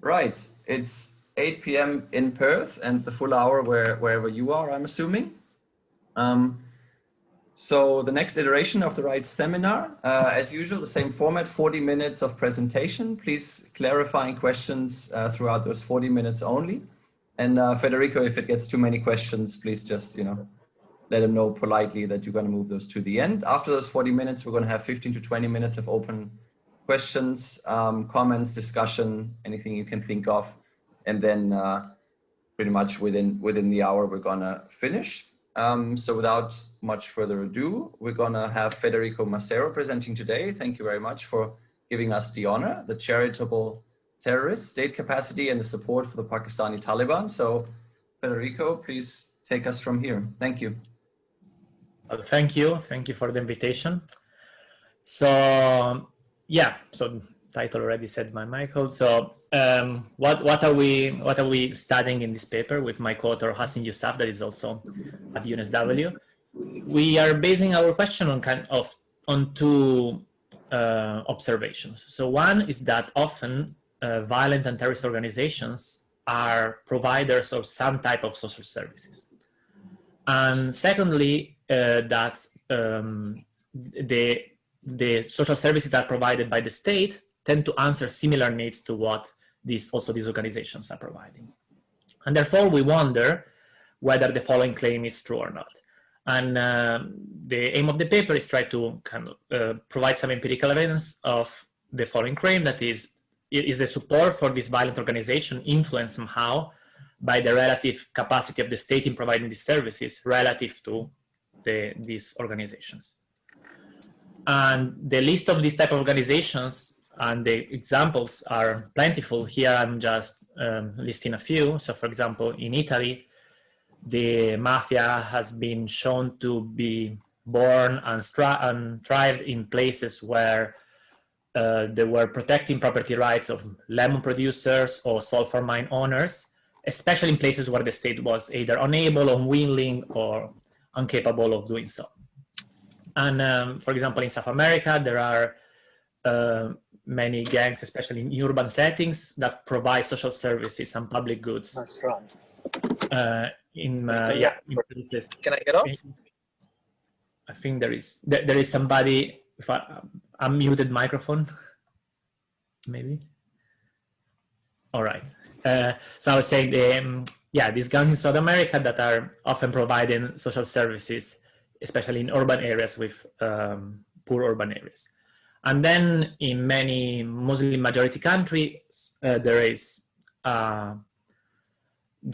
Right, it's 8 p.m. in Perth and the full hour wherever you are, I'm assuming. So the next iteration of the RITES seminar, as usual, the same format, 40 minutes of presentation. Please clarifying questions throughout those 40 minutes only. And Federico, if it gets too many questions, please just, let him know politely that you're going to move those to the end. After those 40 minutes, we're going to have 15 to 20 minutes of open questions, comments, discussion, anything you can think of. And then pretty much within the hour, we're going to finish. So without much further ado, we're going to have Federico Masera presenting today. Thank you very much for giving us the honor, the charitable terrorist, state capacity, and the support for the Pakistani Taliban. So Federico, please take us from here. Thank you. Well, thank you for the invitation. So yeah, so title already said my Michael. So what are we studying in this paper with my co-author Hassan Yousaf, that is also at UNSW? We are basing our question on two observations. So one is that often violent and terrorist organizations are providers of some type of social services, and secondly, that the social services that are provided by the state tend to answer similar needs to what these organizations are providing. And therefore, we wonder whether the following claim is true or not. And the aim of the paper is try to provide some empirical evidence of the following claim, that is the support for this violent organization influenced somehow by the relative capacity of the state in providing these services relative to these organizations. And the list of these type of organizations and the examples are plentiful. Here I'm just listing a few. So for example, in Italy, the mafia has been shown to be born and thrived in places where they were protecting property rights of lemon producers or sulfur mine owners, especially in places where the state was either unable, unwilling, or incapable of doing so. And for example, in South America, there are many gangs, especially in urban settings, that provide social services and public goods. That's right. In places. Can I get off? I think there is somebody. If I'm muted microphone, maybe. All right. So I was saying, these gangs in South America that are often providing social services, especially in urban areas with poor urban areas. And then in many Muslim majority countries, there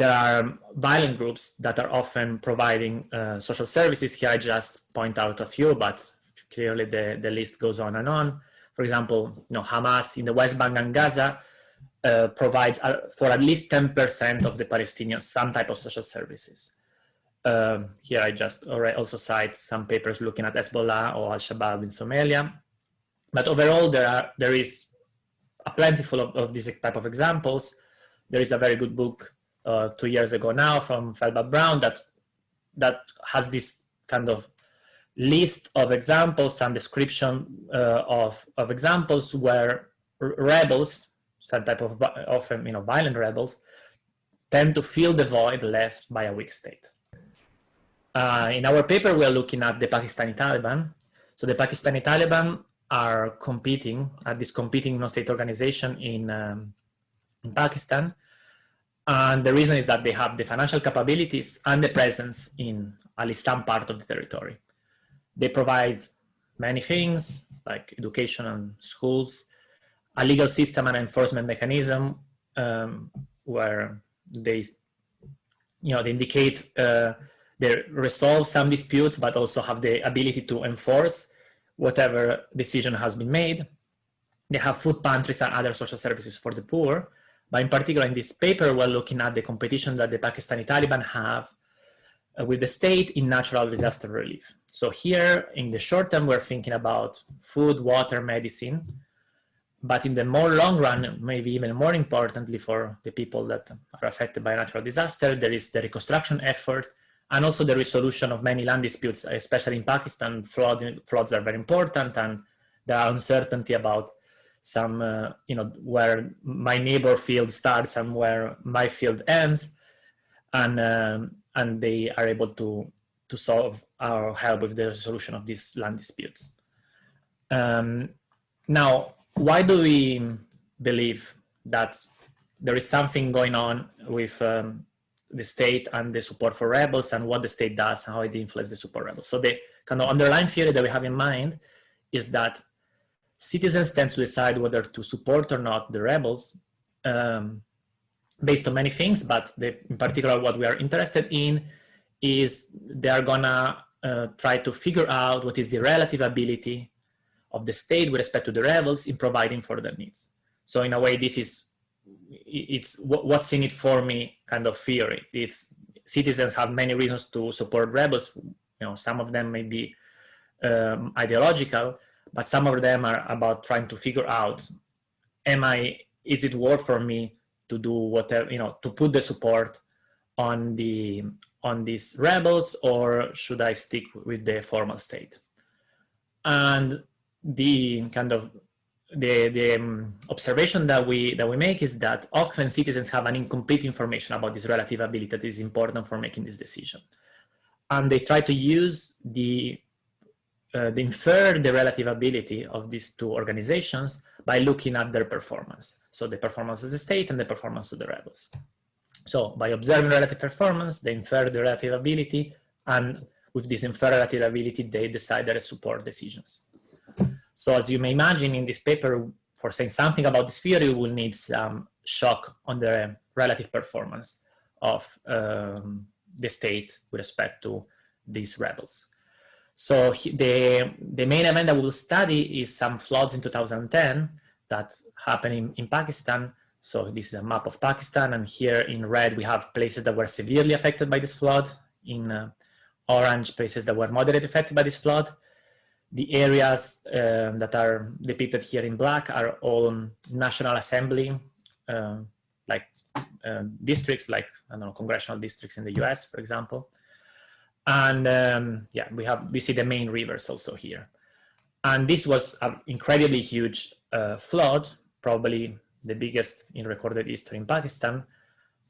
are violent groups that are often providing social services. Here I just point out a few, but clearly the list goes on and on. For example, Hamas in the West Bank and Gaza provides for at least 10% of the Palestinians some type of social services. Here I just also cite some papers looking at Hezbollah or Al-Shabaab in Somalia. But overall, there is a plentiful of these type of examples. There is a very good book 2 years ago now from Feldman Brown that has this kind of list of examples and description of examples where rebels, some type of often violent rebels, tend to fill the void left by a weak state. In our paper, we are looking at the Pakistani Taliban. So the Pakistani Taliban are competing at this competing non-state organization in Pakistan. And the reason is that they have the financial capabilities and the presence in at least some part of the territory. They provide many things like education and schools, a legal system and enforcement mechanism where they indicate they resolve some disputes, but also have the ability to enforce whatever decision has been made. They have food pantries and other social services for the poor. But in particular, in this paper, we're looking at the competition that the Pakistani Taliban have with the state in natural disaster relief. So here, in the short term, we're thinking about food, water, medicine. But in the more long run, maybe even more importantly for the people that are affected by a natural disaster, there is the reconstruction effort and also the resolution of many land disputes, especially in Pakistan. Floods are very important, and there are uncertainty about where my neighbor field starts and where my field ends, and they are able to solve or help with the resolution of these land disputes. Now, why do we believe that there is something going on with the state and the support for rebels, and what the state does and how it influences the support rebels? So the kind of underlying theory that we have in mind is that citizens tend to decide whether to support or not the rebels based on many things, but in particular what we are interested in is they are gonna try to figure out what is the relative ability of the state with respect to the rebels in providing for their needs. So in a way, it's what's in it for me kind of theory. It's citizens have many reasons to support rebels. Some of them may be ideological, but some of them are about trying to figure out, is it worth for me to do whatever, to put the support on these rebels, or should I stick with the formal state? And the kind of the observation that we make is that often citizens have an incomplete information about this relative ability that is important for making this decision, and they try to use the infer the relative ability of these two organizations by looking at their performance. So the performance of the state and the performance of the rebels. So by observing relative performance, they infer the relative ability, and with this inferred relative ability, they decide their support decisions. So as you may imagine, in this paper, for saying something about this theory, we will need some shock on the relative performance of the state with respect to these rebels. So the main event that we will study is some floods in 2010 that happened in Pakistan. So this is a map of Pakistan, and here in red we have places that were severely affected by this flood. In orange, places that were moderately affected by this flood. The areas that are depicted here in black are all National Assembly, districts, like, I don't know, congressional districts in the US, for example. And yeah, we see the main rivers also here. And this was an incredibly huge flood, probably the biggest in recorded history in Pakistan.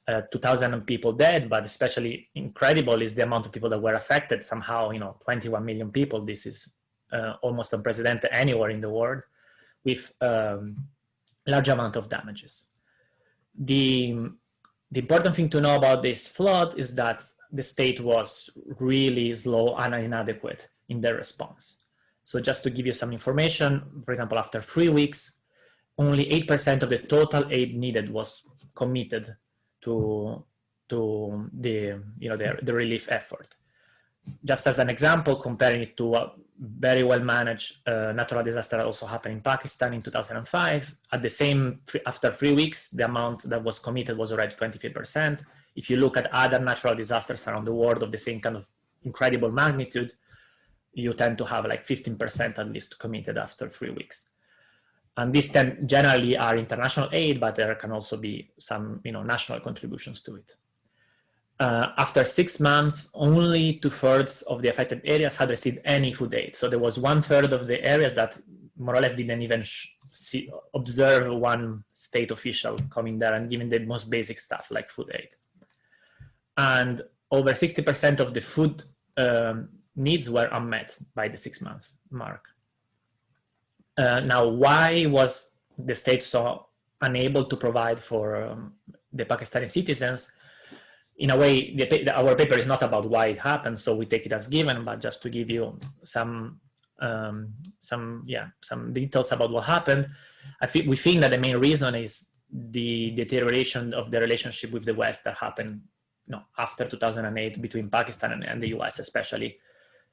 2,000 people dead, but especially incredible is the amount of people that were affected. Somehow, 21 million people. This is almost unprecedented anywhere in the world, with large amount of damages. The important thing to know about this flood is that the state was really slow and inadequate in their response. So just to give you some information, for example, after 3 weeks, only 8% of the total aid needed was committed to the relief effort. Just as an example, comparing it to a very well managed natural disaster that also happened in Pakistan in 2005, after 3 weeks, the amount that was committed was already 23%. If you look at other natural disasters around the world of the same kind of incredible magnitude, you tend to have like 15% at least committed after 3 weeks. And these generally are international aid, but there can also be some national contributions to it. After 6 months, only 2/3 of the affected areas had received any food aid. So there was 1/3 of the areas that more or less didn't even observe one state official coming there and giving the most basic stuff like food aid. And over 60% of the food needs were unmet by the 6 months mark. Now, why was the state so unable to provide for the Pakistani citizens? In a way, our paper is not about why it happened, so we take it as given, but just to give you some details about what happened, we think that the main reason is the deterioration of the relationship with the West that happened after 2008 between Pakistan and the US, especially,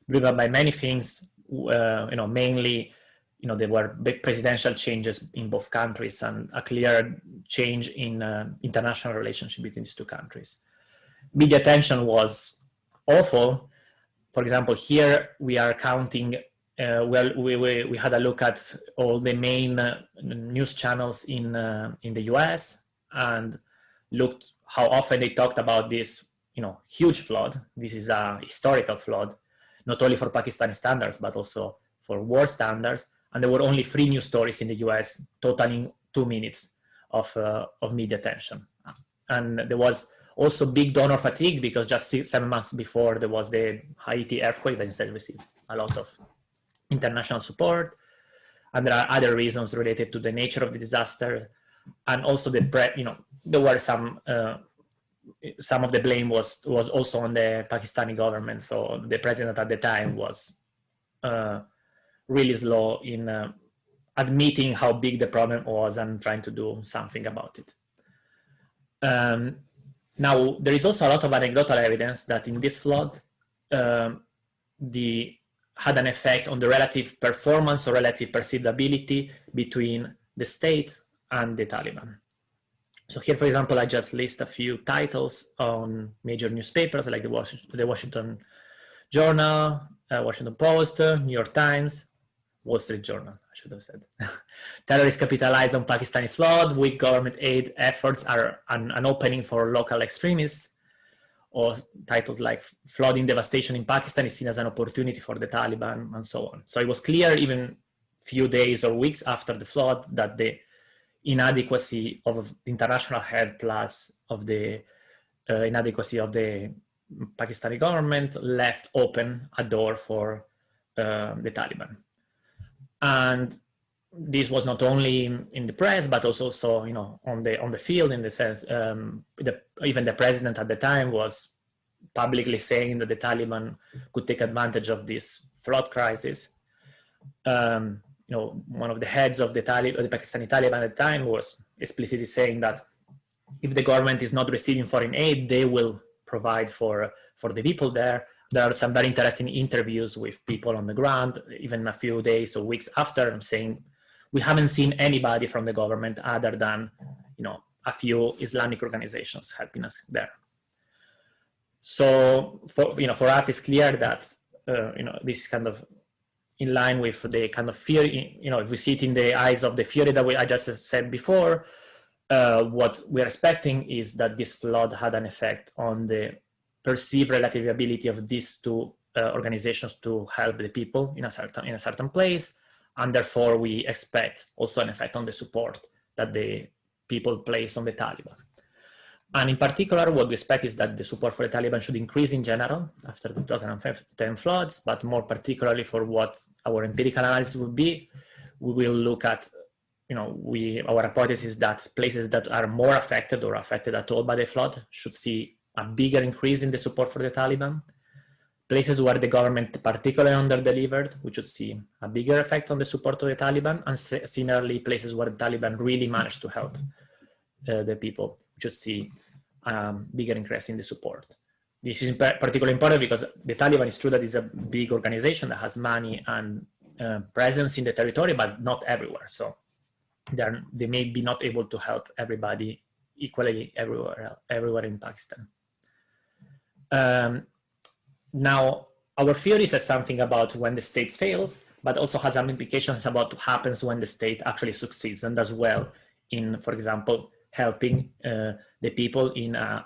driven by many things, mainly, there were big presidential changes in both countries and a clear change in international relationship between these two countries. Media attention was awful. For example, here we are counting, we had a look at all the main news channels in the US and looked how often they talked about this, huge flood. This is a historical flood, not only for Pakistani standards, but also for war standards. And there were only 3 news stories in the US, totaling 2 minutes of media attention. And there was also big donor fatigue because just 7 months before there was the Haiti earthquake that instead received a lot of international support. And there are other reasons related to the nature of the disaster. And also there were some of the blame was also on the Pakistani government. So the president at the time was really slow in admitting how big the problem was and trying to do something about it. Now, there is also a lot of anecdotal evidence that in this flood, had an effect on the relative performance or relative perceived ability between the state and the Taliban. So here, for example, I just list a few titles on major newspapers like the Washington Journal, Washington Post, New York Times, Wall Street Journal, I should have said. Terrorists capitalize on Pakistani flood, weak government aid efforts are an opening for local extremists, or titles like flooding devastation in Pakistan is seen as an opportunity for the Taliban, and so on. So it was clear even few days or weeks after the flood that the inadequacy of international help plus of the inadequacy of the Pakistani government left open a door for the Taliban. And this was not only in the press, but also on the field, in the sense even the president at the time was publicly saying that the Taliban could take advantage of this flood crisis. One of the heads of the Pakistani Taliban at the time was explicitly saying that if the government is not receiving foreign aid, they will provide for the people there. There are some very interesting interviews with people on the ground, even a few days or weeks after, saying we haven't seen anybody from the government other than a few Islamic organizations helping us there. So for us, it's clear that this kind of in line with the kind of fear, if we see it in the eyes of the theory that I just said before, what we're expecting is that this flood had an effect on the perceived relative ability of these two organizations to help the people in a certain place, and therefore we expect also an effect on the support that the people place on the Taliban. And in particular, what we expect is that the support for the Taliban should increase in general after the 2010 floods, but more particularly for what our empirical analysis would be, we will look at, our hypothesis that places that are more affected or affected at all by the flood should see a bigger increase in the support for the Taliban. Places where the government particularly under-delivered, we should see a bigger effect on the support of the Taliban, and similarly, places where the Taliban really managed to help the people, we should see bigger increase in the support. This is particularly important because the Taliban is true that it's a big organization that has money and presence in the territory, but not everywhere. So they may be not able to help everybody equally everywhere in Pakistan. Now, our theory says something about when the state fails, but also has some implications about what happens when the state actually succeeds and does well in, for example, helping the people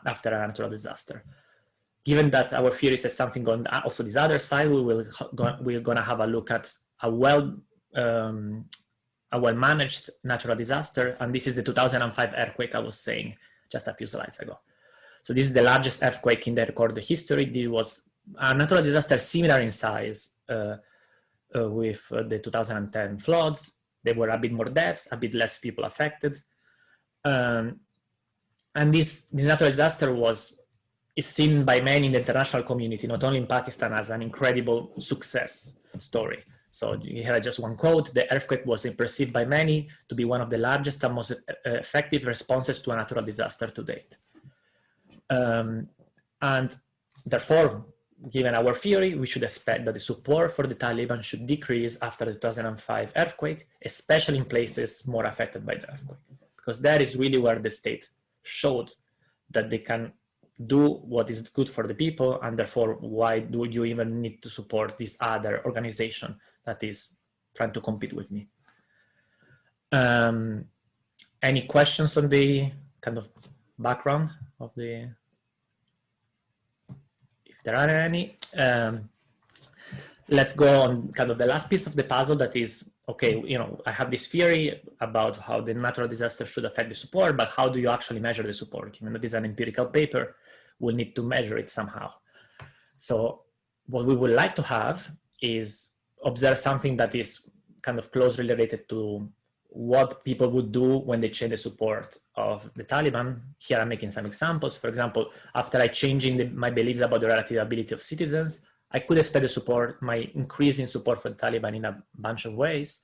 after a natural disaster. Given that our theory says something on also this other side, we're gonna have a look at a well-managed natural disaster, and this is the 2005 earthquake I was saying just a few slides ago. So this is the largest earthquake in the recorded history. This was a natural disaster similar in size with the 2010 floods. There were a bit more deaths, a bit less people affected. And this natural disaster is seen by many in the international community, not only in Pakistan, as an incredible success story. So here are just one quote: "The earthquake was perceived by many to be one of the largest and most effective responses to a natural disaster to date." And therefore, given our theory, we should expect that the support for the Taliban should decrease after the 2005 earthquake, especially in places more affected by the earthquake, because that is really where the state showed that they can do what is good for the people, and therefore, why do you even need to support this other organization that is trying to compete with me? Any questions on the kind of background of the, if there are any? Let's go on kind of the last piece of the puzzle, that is okay, I have this theory about how the natural disaster should affect the support, but how do you actually measure the support? Even though this is an empirical paper, we'll need to measure it somehow. So what we would like to have is observe something that is kind of closely related to what people would do when they change the support of the Taliban. Here I'm making some examples. For example, after I changing my beliefs about the relative ability of citizens, I could expect the support, my increase in support for the Taliban in a bunch of ways.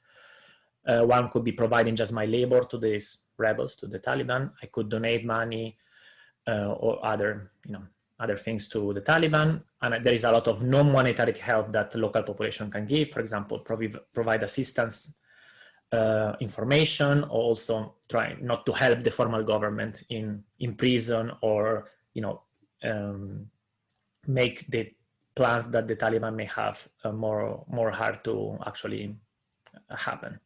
One could be providing just my labor to these rebels, to the Taliban. I could donate money or other things to the Taliban. And there is a lot of non-monetary help that the local population can give. For example, provide assistance, information, or also try not to help the formal government in prison or make the plans that the Taliban may have more hard to actually happen.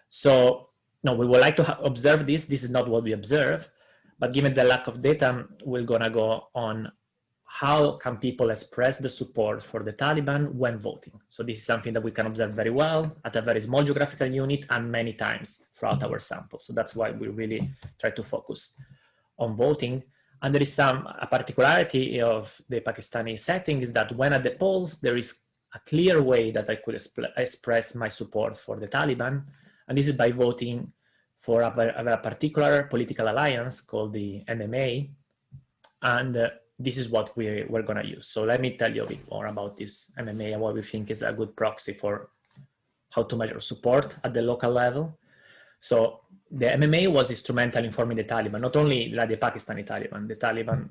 So no, we would like to observe this. This is not what we observe, but given the lack of data, we're gonna go on how can people express the support for the Taliban when voting. So this is something that we can observe very well at a very small geographical unit and many times throughout our sample. So that's why we really try to focus on voting. And there is a particularity of the Pakistani setting is that when at the polls, there is a clear way that I could express my support for the Taliban. And this is by voting for a particular political alliance called the MMA. And this is what we're going to use. So let me tell you a bit more about this MMA and what we think is a good proxy for how to measure support at the local level. So the MMA was instrumental in forming the Taliban, not only like the Pakistani Taliban, the Taliban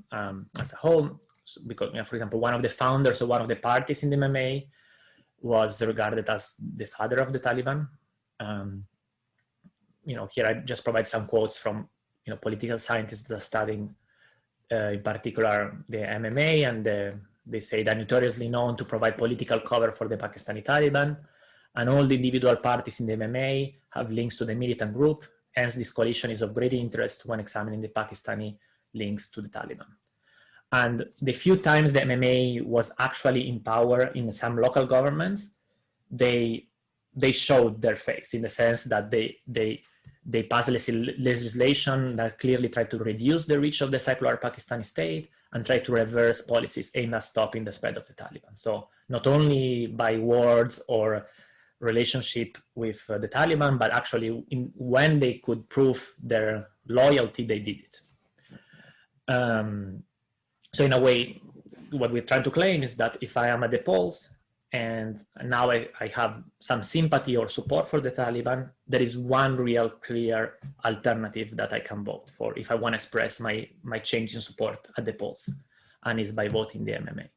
as a whole, because, for example, one of the founders of one of the parties in the MMA was regarded as the father of the Taliban. Here I just provide some quotes from, political scientists that are studying in particular the MMA, and they say they're notoriously known to provide political cover for the Pakistani Taliban, and all the individual parties in the MMA have links to the militant group. Hence, this coalition is of great interest when examining the Pakistani links to the Taliban. And the few times the MMA was actually in power in some local governments, they showed their face in the sense that they passed legislation that clearly tried to reduce the reach of the secular Pakistani state and tried to reverse policies aimed at stopping the spread of the Taliban. So not only by words or relationship with the Taliban, but actually when they could prove their loyalty, they did it. So in a way, what we're trying to claim is that if I am at the polls and now I have some sympathy or support for the Taliban, there is one real clear alternative that I can vote for if I want to express my change in support at the polls, and it's by voting the MMA.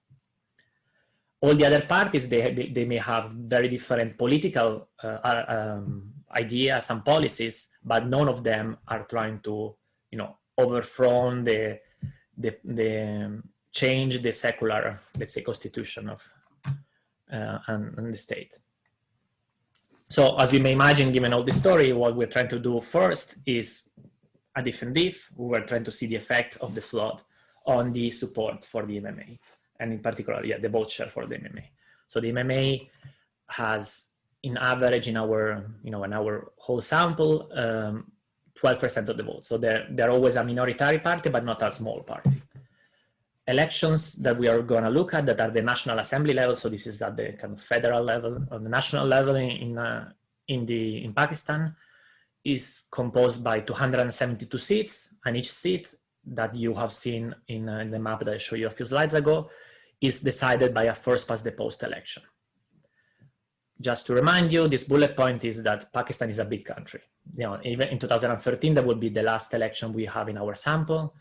All the other parties, they may have very different political ideas and policies, but none of them are trying to, overthrow change the secular, let's say, constitution of and the state. So as you may imagine, given all the story, what we're trying to do first is a different diff. We were trying to see the effect of the flood on the support for the MMA, and in particular, the vote share for the MMA. So the MMA has, in average, in our whole sample, 12% of the vote. So they're always a minority party, but not a small party. Elections that we are going to look at that are the National Assembly level. So this is at the kind of federal level, on the national level in Pakistan, is composed by 272 seats, and each seat that you have seen in the map that I showed you a few slides ago is decided by a first past the post election. Just to remind you, this bullet point is that Pakistan is a big country. Even in 2013, that would be the last election we have in our sample.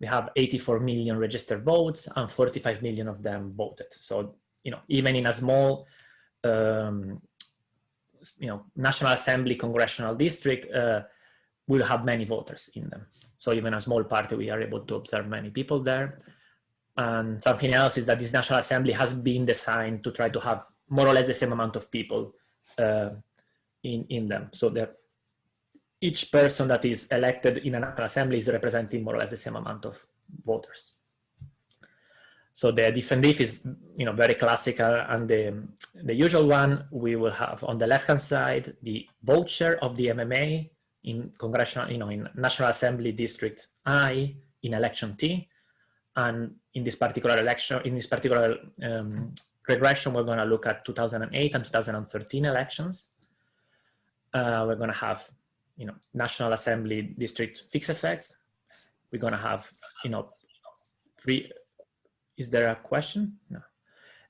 We have 84 million registered votes and 45 million of them voted. So, even in a small, National Assembly congressional district, we'll have many voters in them. So even a small party, we are able to observe many people there. And something else is that this National Assembly has been designed to try to have more or less the same amount of people in them. So each person that is elected in a National Assembly is representing more or less the same amount of voters. So the diff and diff is, very classical, and the usual one, we will have on the left-hand side the vote share of the MMA in congressional, in National Assembly District I in election T, and in this particular election, in this particular regression, we're going to look at 2008 and 2013 elections. We're going to have, National Assembly District fixed effects. We're going to have, is there a question? No.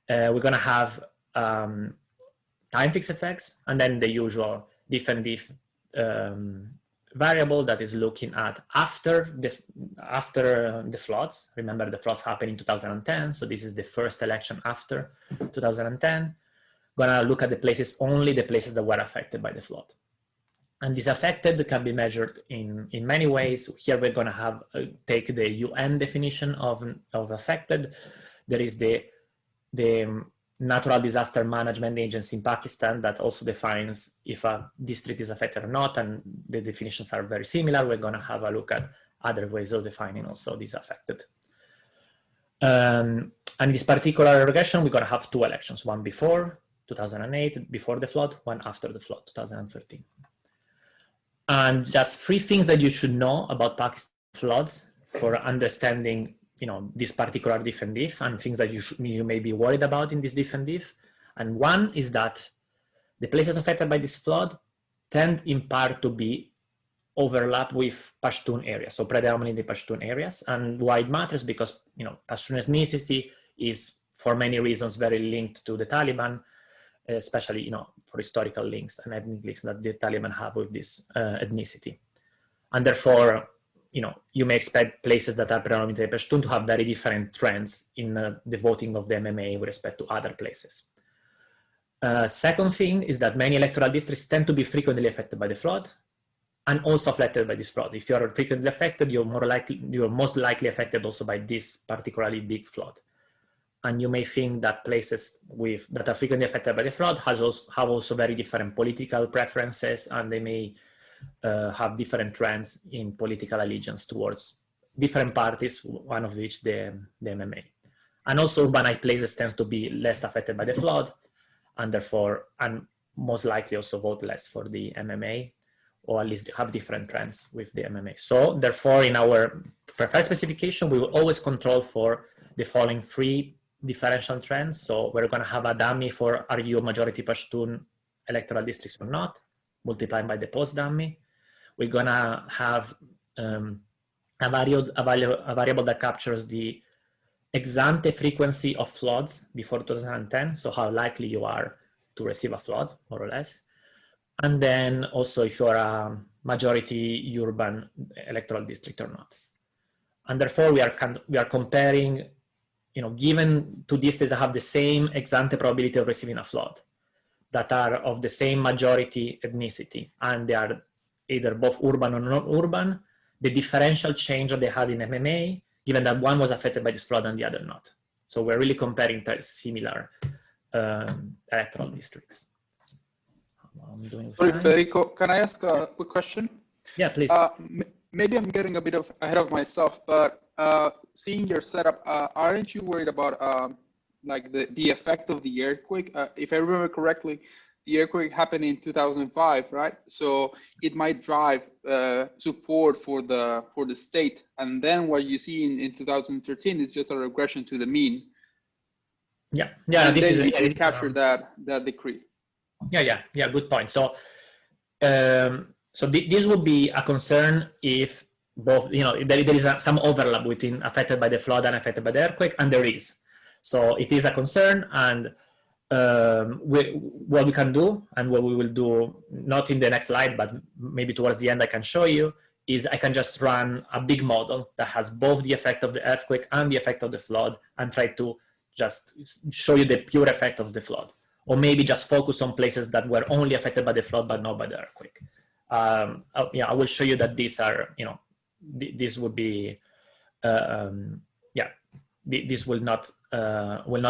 We're going to have time fixed effects, and then the usual diff and diff variable that is looking at after the floods. Remember, the floods happened in 2010, so this is the first election after 2010. Gonna look at the places, only the places that were affected by the flood. And this affected can be measured in many ways. Here we're going to have take the UN definition of affected. There is the Natural Disaster Management Agency in Pakistan that also defines if a district is affected or not, and the definitions are very similar. We're going to have a look at other ways of defining also these affected. And in this particular regression, we're going to have two elections, one before 2008, before the flood, one after the flood, 2013. And just three things that you should know about Pakistan floods for understanding, this particular diff and diff, and things that you may be worried about in this diff and diff. And one is that the places affected by this flood tend in part to be overlap with Pashtun areas, so predominantly Pashtun areas. And why it matters, because Pashtun ethnicity is, for many reasons, very linked to the Taliban, especially for historical links and ethnic links that the Taliban have with this ethnicity. And therefore, you may expect places that are predominantly Pashtun to have very different trends in the voting of the MMA with respect to other places. Second thing is that many electoral districts tend to be frequently affected by the flood, and also affected by this flood. If you are frequently affected, you're most likely affected also by this particularly big flood. And you may think that places that are frequently affected by the flood have also very different political preferences, and they may have different trends in political allegiance towards different parties, one of which the MMA. And also urbanized places tend to be less affected by the flood, and therefore, and most likely also vote less for the MMA, or at least have different trends with the MMA. So therefore, in our preferred specification, we will always control for the following three differential trends. So we're going to have a dummy for are you majority Pashtun electoral districts or not, multiplied by the post dummy. We're going to have a variable that captures the ex ante frequency of floods before 2010, so how likely you are to receive a flood, more or less. And then also if you're a majority urban electoral district or not. And therefore we are comparing, given two districts that have the same ex ante probability of receiving a flood, that are of the same majority ethnicity, and they are either both urban or non-urban, the differential change that they had in MMA, given that one was affected by this flood and the other not. So we're really comparing similar electoral districts. Sorry, Federico, can I ask a quick question? Yeah, please. Maybe I'm getting a bit ahead of myself, but seeing your setup, aren't you worried about like the effect of the earthquake? If I remember correctly, the earthquake happened in 2005, right? So it might drive support for the state, and then what you see in 2013 is just a regression to the mean. Yeah. And this then you can capture that decree. Yeah. Good point. So, this would be a concern if both, there is some overlap between affected by the flood and affected by the earthquake, and there is. So it is a concern, and what we can do, and what we will do, not in the next slide, but maybe towards the end I can show you, is I can just run a big model that has both the effect of the earthquake and the effect of the flood, and try to just show you the pure effect of the flood. Or maybe just focus on places that were only affected by the flood, but not by the earthquake. I will show you that these are, this would be, this will not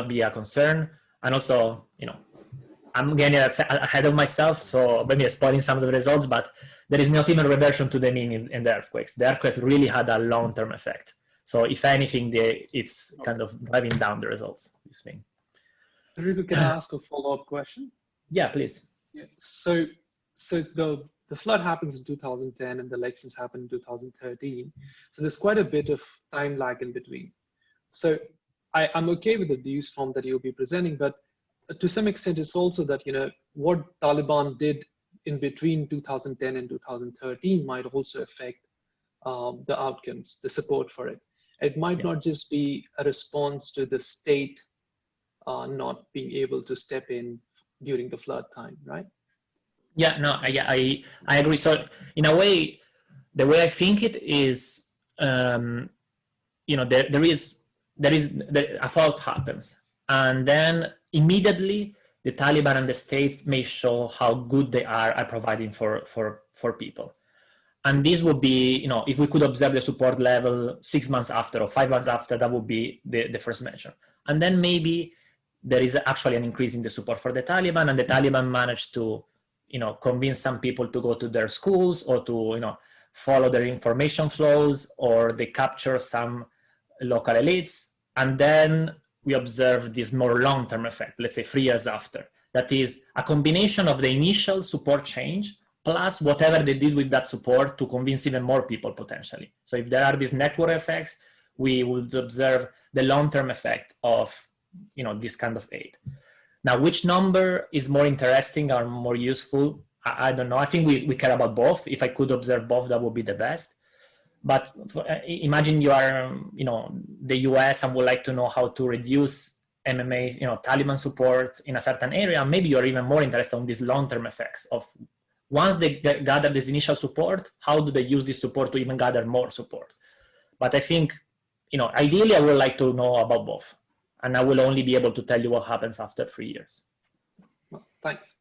be a concern. And also, I'm getting ahead of myself, so maybe spoiling some of the results, but there is not even reversion to the mean in the earthquakes. The earthquake really had a long-term effect. So if anything, it's kind of driving down the results, this thing. Federico, can I ask a follow-up question? Yeah, please. Yeah. So the flood happens in 2010 and the elections happen in 2013. So there's quite a bit of time lag in between. So I'm okay with the views form that you'll be presenting, but to some extent it's also that, you know, what Taliban did in between 2010 and 2013 might also affect the outcomes, the support for it. It might not just be a response to the state not being able to step in during the flood time, right? Yeah, no, I agree. So in a way, the way I think it is, you know, a fault happens, and then immediately the Taliban and the state may show how good they are at providing for people. And this would be, you know, if we could observe the support level 6 months after or 5 months after, that would be the first measure. And then maybe there is actually an increase in the support for the Taliban, and the Taliban managed to, you know, convince some people to go to their schools or to, you know, follow their information flows, or they capture some local elites. And then we observe this more long-term effect, let's say 3 years after. That is a combination of the initial support change plus whatever they did with that support to convince even more people potentially. So if there are these network effects, we would observe the long-term effect of, you know, this kind of aid. Now, which number is more interesting or more useful? I don't know. I think we care about both. If I could observe both, that would be the best. But imagine you are, you know, the US and would like to know how to reduce MMA, you know, Taliban support in a certain area. Maybe you're even more interested in these long-term effects of once they gather this initial support, how do they use this support to even gather more support? But I think, you know, ideally I would like to know about both. And I will only be able to tell you what happens after 3 years. Well, thanks.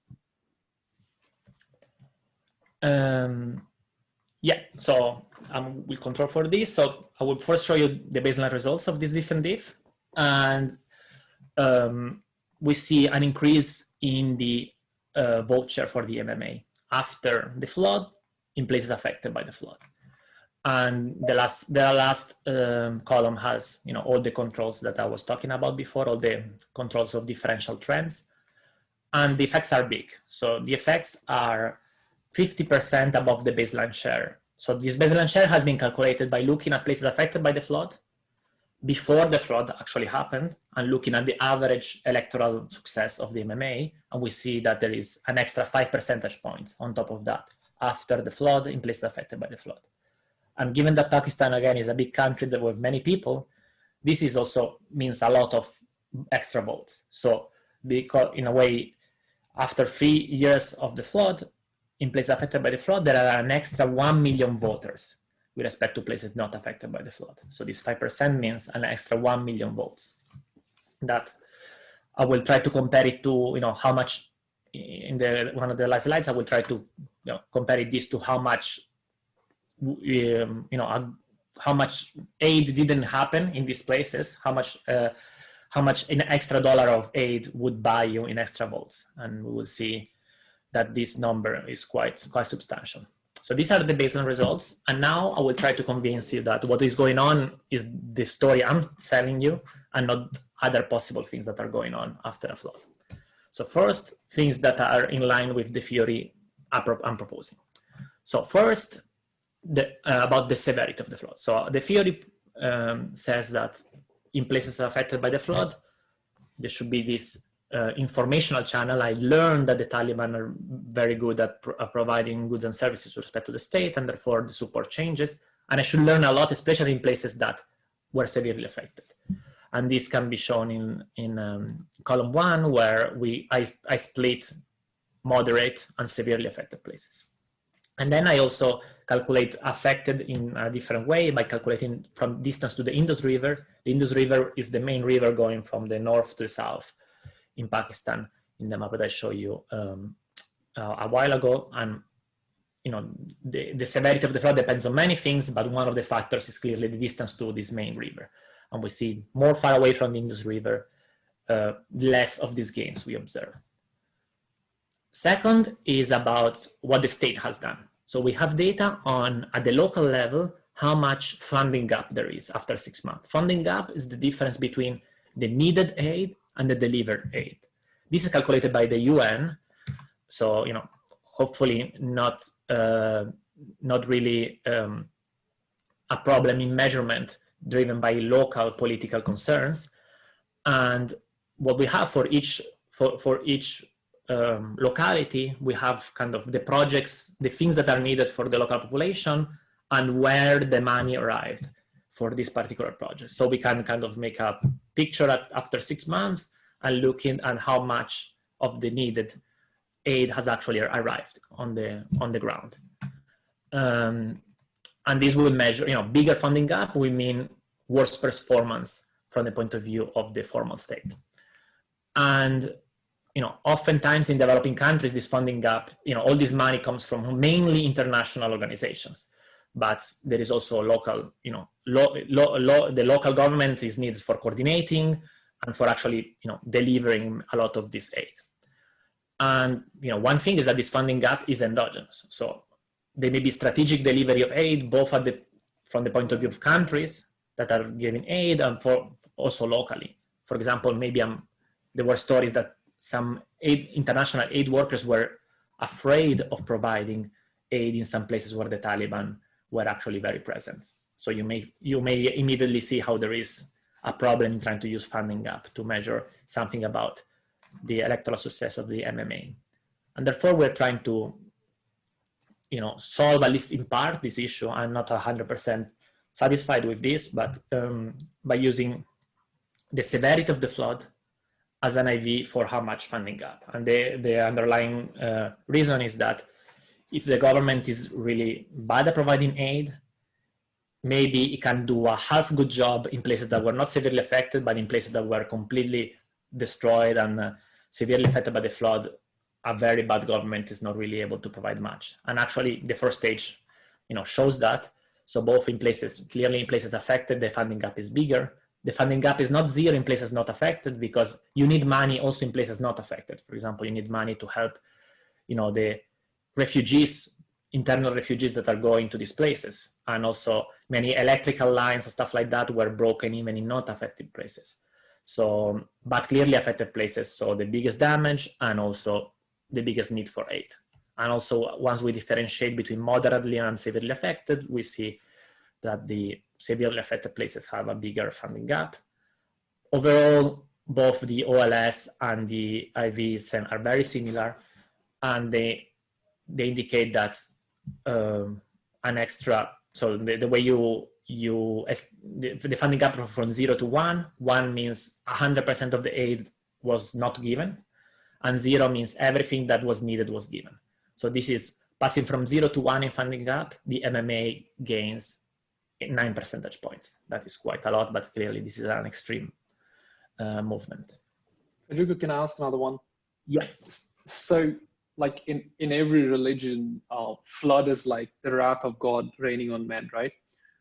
Yeah, so we'll control for this. So I will first show you the baseline results of this different diff. And we see an increase in the vote share for the MMA after the flood in places affected by the flood. And the last column has, you know, all the controls that I was talking about before, all the controls of differential trends. And the effects are big. So the effects are 50% above the baseline share. So this baseline share has been calculated by looking at places affected by the flood before the flood actually happened and looking at the average electoral success of the MMA. And we see that there is an extra 5 percentage points on top of that after the flood in places affected by the flood. And given that Pakistan, again, is a big country that with many people, this is also means a lot of extra votes. So because in a way, after 3 years of the flood, in places affected by the flood, there are an extra 1 million voters with respect to places not affected by the flood. So this 5% means an extra 1 million votes. That I will try to compare it to, you know, how much in one of the last slides, I will try to, you know, compare this to how much, you know, how much aid didn't happen in these places, how much an extra dollar of aid would buy you in extra votes. And we will see that this number is quite substantial. So these are the baseline results. And now I will try to convince you that what is going on is the story I'm telling you and not other possible things that are going on after a flood. So first, things that are in line with the theory I'm proposing. So first, about the severity of the flood. So the theory says that in places affected by the flood, there should be this informational channel. I learned that the Taliban are very good at providing goods and services with respect to the state, and therefore the support changes. And I should learn a lot, especially in places that were severely affected. And this can be shown in column 1, where I split moderate and severely affected places. And then I also calculate affected in a different way by calculating from distance to the Indus River. The Indus River is the main river going from the north to the south in Pakistan in the map that I showed you a while ago. And you know, the severity of the flood depends on many things, but one of the factors is clearly the distance to this main river. And we see more far away from the Indus River, less of these gains we observe. Second is about what the state has done. So we have data on, at the local level, how much funding gap there is after 6 months. Funding gap is the difference between the needed aid and the delivered aid. This is calculated by the UN, so hopefully not really a problem in measurement driven by local political concerns. And what we have for each locality, we have kind of the projects, the things that are needed for the local population, and where the money arrived for this particular project. So we can kind of make a picture after 6 months and looking at how much of the needed aid has actually arrived on the ground. And this will measure, bigger funding gap, we mean worse performance from the point of view of the formal state. And oftentimes in developing countries, this funding gap, all this money comes from mainly international organizations, but there is also local, the local government is needed for coordinating and for actually, delivering a lot of this aid. And one thing is that this funding gap is endogenous. So there may be strategic delivery of aid, both from the point of view of countries that are giving aid and for also locally. For example, maybe there were stories that some international aid workers were afraid of providing aid in some places where the Taliban were actually very present. So you may immediately see how there is a problem in trying to use funding gap to measure something about the electoral success of the MMA. And therefore we're trying to solve, at least in part, this issue. I'm not 100% satisfied with this, but by using the severity of the flood as an IV for how much funding gap. And the underlying reason is that if the government is really bad at providing aid, maybe it can do a half good job in places that were not severely affected, but in places that were completely destroyed and severely affected by the flood, a very bad government is not really able to provide much. And actually the first stage, shows that. So both clearly in places affected, the funding gap is bigger. The funding gap is not zero in places not affected, because you need money also in places not affected. For example, you need money to help, the refugees, internal refugees that are going to these places. And also many electrical lines and stuff like that were broken even in not affected places. So, but clearly affected places saw the biggest damage and also the biggest need for aid. And also once we differentiate between moderately and severely affected, we see that the severely affected places have a bigger funding gap. Overall, both the OLS and the IVs are very similar, and they indicate that an extra, so the way the funding gap from 0 to 1 means 100% of the aid was not given, and 0 means everything that was needed was given. So this is passing from 0 to 1 in funding gap, the MMA gains 9 percentage points. That is quite a lot, but clearly this is an extreme movement. Federico, can I ask another one? Yeah. So like in every religion, flood is like the wrath of God raining on men, right?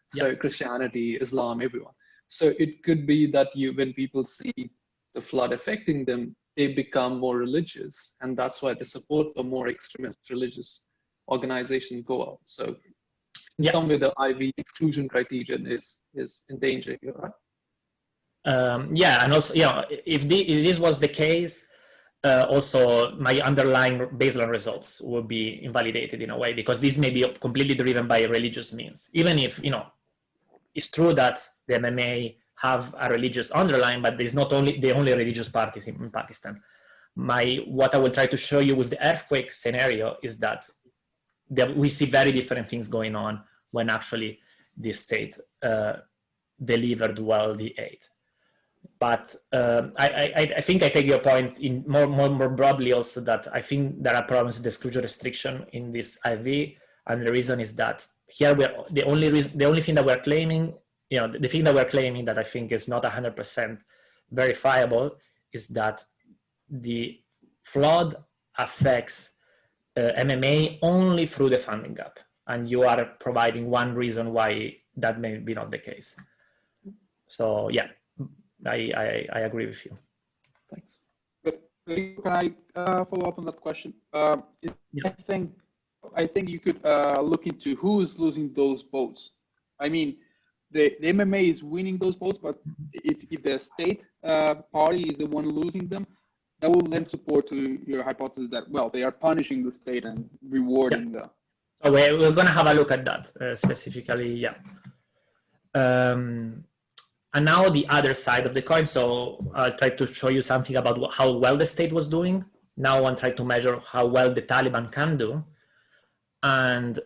So yeah. Christianity, Islam, everyone. So it could be that when people see the flood affecting them, they become more religious, and that's why the support for more extremist religious organizations go up. So in some way, the IV exclusion criterion is in danger here, right? Yeah, and also, if this was the case, also my underlying baseline results will be invalidated in a way, because this may be completely driven by religious means. Even if, it's true that the MMA have a religious underline, but there's not only the only religious parties in Pakistan. What I will try to show you with the earthquake scenario is that we see very different things going on when actually the state delivered well the aid. But I think I take your point in more broadly also, that I think there are problems with the exclusion restriction in this IV, and the reason is that here the only thing that we're claiming, the thing that we're claiming that I think is not 100% verifiable is that the flood affects MMA only through the funding gap, and you are providing one reason why that may be not the case. So yeah, I agree with you. Thanks. But can I follow up on that question? I think you could look into who is losing those votes. I mean, the MMA is winning those votes, but if the state party is the one losing them, that will lend support to your hypothesis that, well, they are punishing the state and rewarding the. So we're going to have a look at that specifically, yeah. And now the other side of the coin. So I'll try to show you something about how well the state was doing. Now I'm trying to measure how well the Taliban can do. And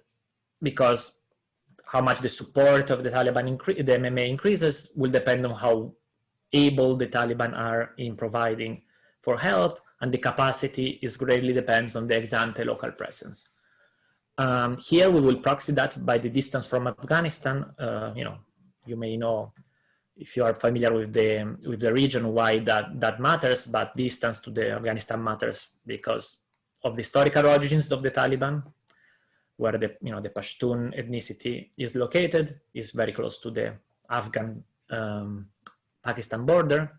because how much the support of the Taliban, the MMA increases will depend on how able the Taliban are in providing for help, and the capacity is greatly depends on the ex-ante local presence. Here we will proxy that by the distance from Afghanistan. You may know, if you are familiar with the region, why that matters, but distance to the Afghanistan matters because of the historical origins of the Taliban, where the Pashtun ethnicity is located, is very close to the Afghan Pakistan border,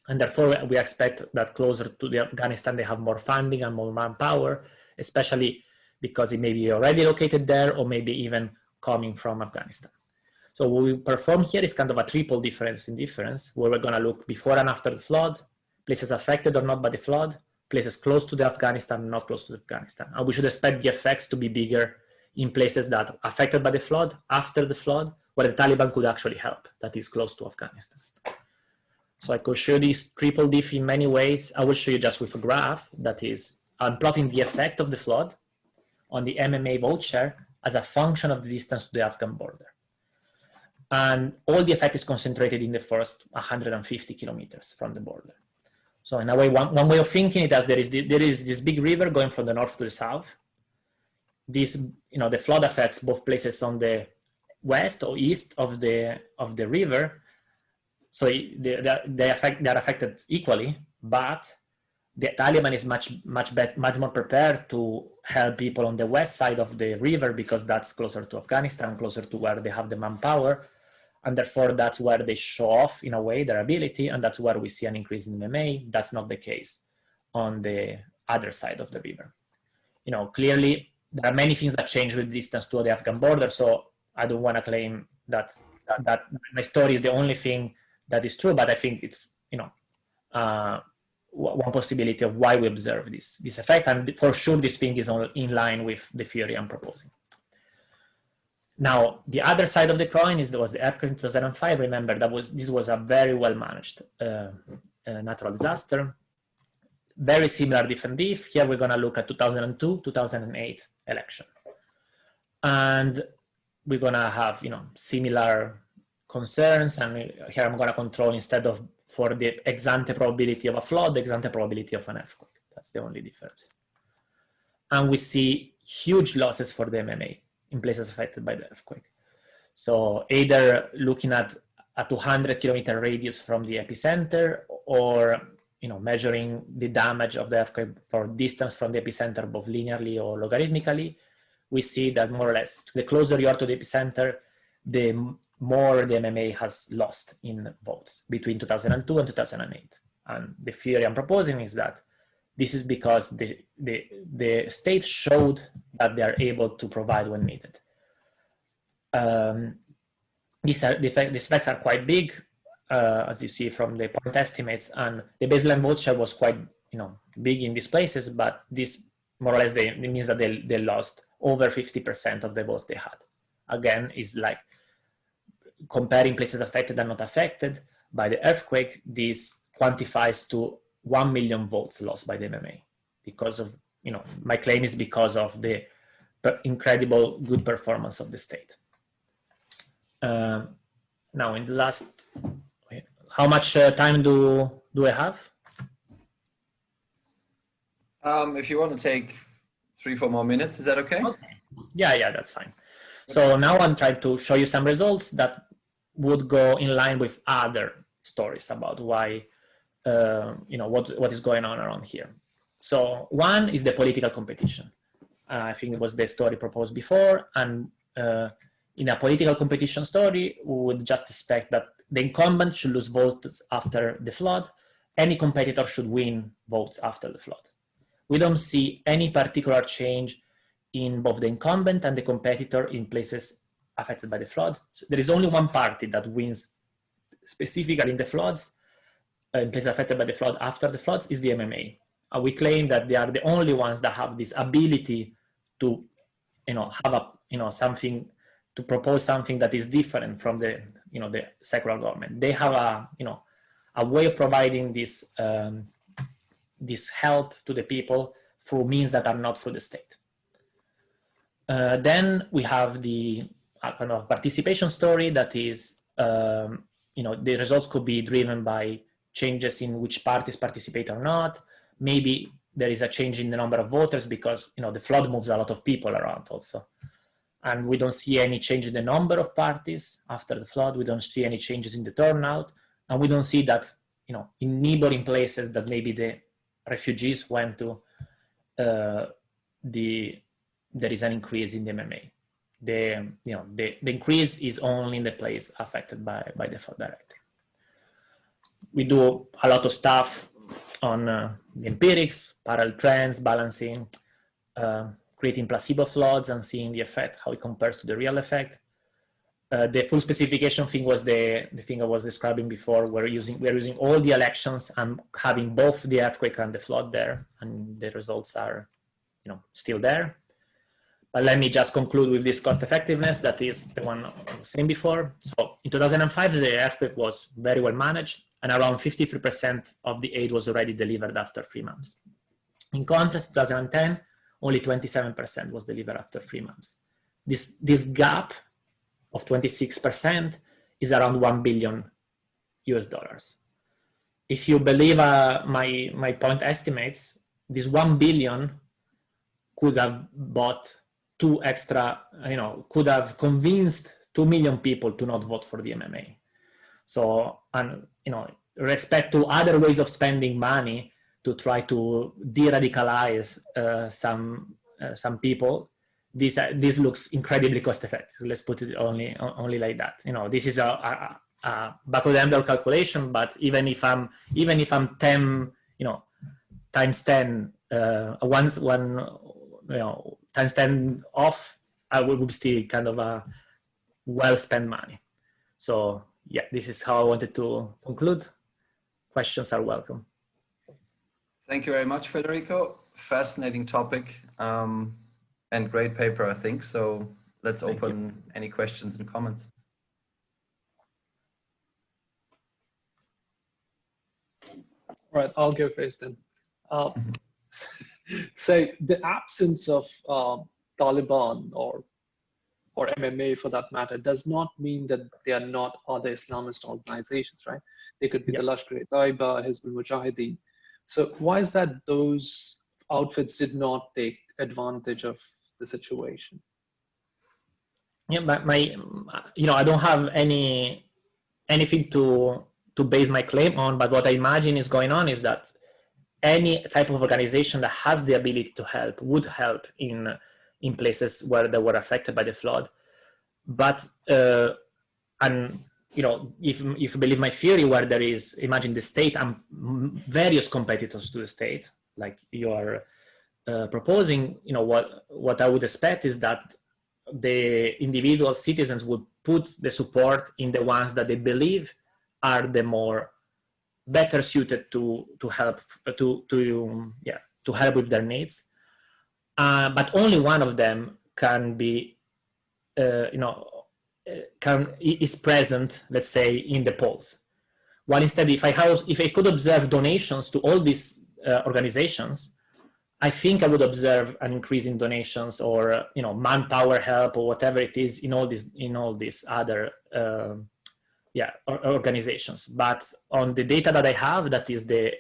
and therefore we expect that closer to the Afghanistan they have more funding and more manpower, especially because it may be already located there or maybe even coming from Afghanistan. So what we perform here is kind of a triple difference in difference, where we're going to look before and after the flood, places affected or not by the flood, places close to the Afghanistan, not close to Afghanistan. And we should expect the effects to be bigger in places that are affected by the flood, after the flood, where the Taliban could actually help, that is close to Afghanistan. So I could show this triple diff in many ways. I will show you just with a graph that is, I'm plotting the effect of the flood on the MMA vote share as a function of the distance to the Afghan border. And all the effect is concentrated in the first 150 kilometers from the border. So in a way, one way of thinking it as there is this big river going from the north to the south. This, the flood affects both places on the west or east of the river. So they are affected equally, but the Taliban is much more prepared to help people on the west side of the river because that's closer to Afghanistan, closer to where they have the manpower. And therefore, that's where they show off, in a way, their ability, and that's where we see an increase in MMA. That's not the case on the other side of the river. Clearly, there are many things that change with distance to the Afghan border, so I don't want to claim that my story is the only thing that is true, but I think it's, one possibility of why we observe this effect, and for sure this thing is in line with the theory I'm proposing. Now, the other side of the coin was the earthquake in 2005. Remember, this was a very well managed natural disaster. Very similar different diff. Here we're going to look at 2002, 2008 election. And we're going to have, similar concerns. And here I'm going to control, instead of for the ex-ante probability of a flood, the ex-ante probability of an earthquake. That's the only difference. And we see huge losses for the MMA in places affected by the earthquake. So either looking at a 200-kilometer radius from the epicenter, or measuring the damage of the earthquake for distance from the epicenter, both linearly or logarithmically, we see that more or less the closer you are to the epicenter, the more the MMA has lost in votes between 2002 and 2008. And the theory I'm proposing is that this is because the state showed that they are able to provide when needed. These effects are quite big, as you see from the point estimates, and the baseline vote share was quite big in these places, but this more or less it means that they lost over 50% of the votes they had. Again, is like comparing places affected and not affected by the earthquake. This quantifies to 1 million votes lost by the MMA because of, my claim is because of the incredible good performance of the state. Now in the last, how much time do I have? If you want to take 3-4 more minutes, is that okay? Okay. Yeah, that's fine. So now I'm trying to show you some results that would go in line with other stories about why, what is going on around here. So one is the political competition. I think it was the story proposed before, and in a political competition story, we would just expect that the incumbent should lose votes after the flood. Any competitor should win votes after the flood. We don't see any particular change in both the incumbent and the competitor in places affected by the flood. So there is only one party that wins specifically in the floods, in places affected by the flood after the floods, is the MMA. We claim that they are the only ones that have this ability to, have something, to propose something that is different from the, the secular government. They have a way of providing this, this help to the people through means that are not through the state. Then we have the kind of participation story that is, the results could be driven by changes in which parties participate or not. Maybe there is a change in the number of voters because, the flood moves a lot of people around also. And we don't see any change in the number of parties after the flood. We don't see any changes in the turnout. And we don't see that, in neighboring places that maybe the refugees went to, there is an increase in the MMA. The increase is only in the place affected by the flood directly. We do a lot of stuff on the empirics, parallel trends, balancing, creating placebo floods and seeing the effect, how it compares to the real effect. The full specification thing was the thing I was describing before. We're using all the elections and having both the earthquake and the flood there, and the results are, still there. But let me just conclude with this cost effectiveness. That is the one I was saying before. So in 2005, the earthquake was very well managed, and around 53% of the aid was already delivered after 3 months. In contrast, 2010, only 27% was delivered after 3 months. This gap of 26% is around $1 billion US. If you believe my point estimates, this 1 billion could have bought 2 extra, could have convinced 2 million people to not vote for the MMA. So, and, respect to other ways of spending money to try to de-radicalize some people, this looks incredibly cost effective. Let's put it only like that. This is a back of the envelope calculation, but even if I'm 10, times 10, times 10 off, I would still kind of a well spent money. So yeah, this is how I wanted to conclude. Questions are welcome. Thank you very much, Federico. Fascinating topic and great paper, I think. So let's open any questions and comments. All right, I'll go first then. So the absence of Taliban or MMA for that matter does not mean that they are not other Islamist organizations, right? They could be the Lashkar-e-Taiba, Hizbul Mujahideen. So why is that those outfits did not take advantage of the situation? Yeah, but I don't have anything to base my claim on, but what I imagine is going on is that any type of organization that has the ability to help would help in places where they were affected by the flood. But if you believe my theory, where there is, imagine the state and various competitors to the state, like you are proposing, what I would expect is that the individual citizens would put the support in the ones that they believe are the more better suited to help to help with their needs. But only one of them can be, is present, let's say, in the polls. While instead, if I could observe donations to all these organizations, I think I would observe an increase in donations or manpower help or whatever it is in all these other organizations. But on the data that I have, that is the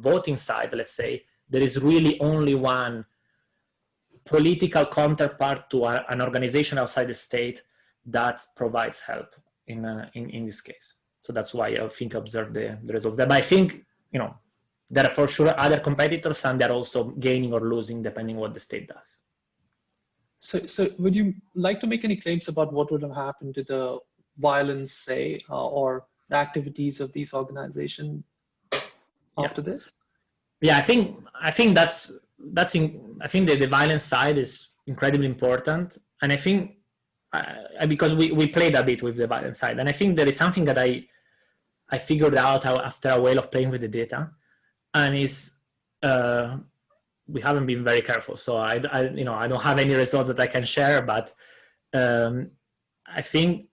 voting side, let's say, there is really only one political counterpart to an organization outside the state that provides help in this case. So that's why I think I observed the results there. But I think there are for sure other competitors, and they're also gaining or losing depending what the state does. So would you like to make any claims about what would have happened to the violence, say, or the activities of these organizations after this? Yeah, I think the violence side is incredibly important, I think because we played a bit with the violent side, and I think there is something that I figured out after a while of playing with the data, and is we haven't been very careful, so I don't have any results that I can share, but I think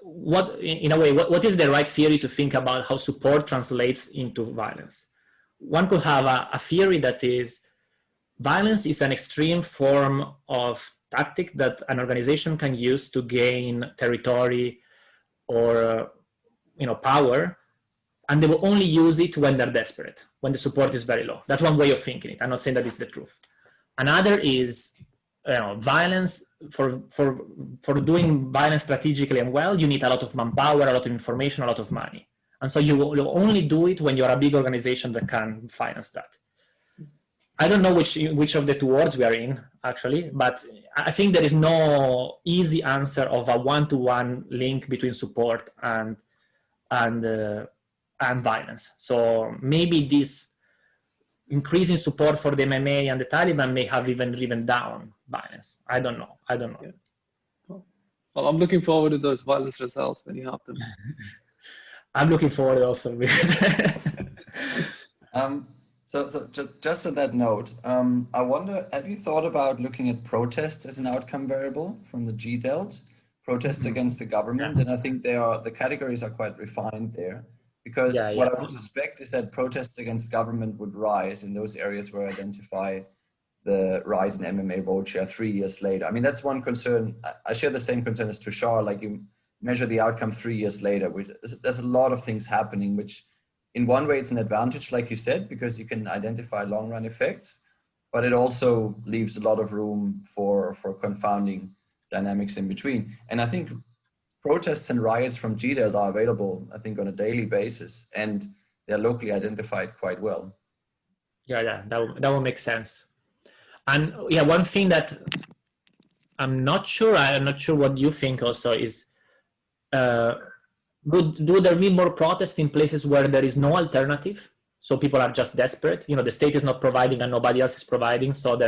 what is the right theory to think about how support translates into violence? One could have a theory that is violence is an extreme form of tactic that an organization can use to gain territory or power, and they will only use it when they're desperate, when the support is very low. That's one way of thinking it. I'm not saying that it's the truth. Another is violence. For doing violence strategically and well, you need a lot of manpower, a lot of information, a lot of money. And so you will only do it when you're a big organization that can finance that. I don't know which of the two worlds we are in, actually, but I think there is no easy answer of a one-to-one link between support and violence. So maybe this increasing support for the MMA and the Taliban may have even driven down violence. I don't know. Yeah. Well, I'm looking forward to those violence results when you have them. I'm looking forward also. So just on that note, I wonder, have you thought about looking at protests as an outcome variable from the GDELT? Protests against the government, and I think the categories are quite refined there, because what I would suspect is that protests against government would rise in those areas where I identify the rise in MMA vote share 3 years later. I mean, that's one concern. I share the same concern as Tushar, like you measure the outcome 3 years later, which there's a lot of things happening, which in one way it's an advantage, like you said, because you can identify long run effects, but it also leaves a lot of room for confounding dynamics in between. And I think protests and riots from GDELT are available, I think, on a daily basis, and they're locally identified quite well. Yeah, that will make sense. And yeah, one thing that I'm not sure what you think also is, do there be more protests in places where there is no alternative? So people are just desperate, the state is not providing and nobody else is providing, so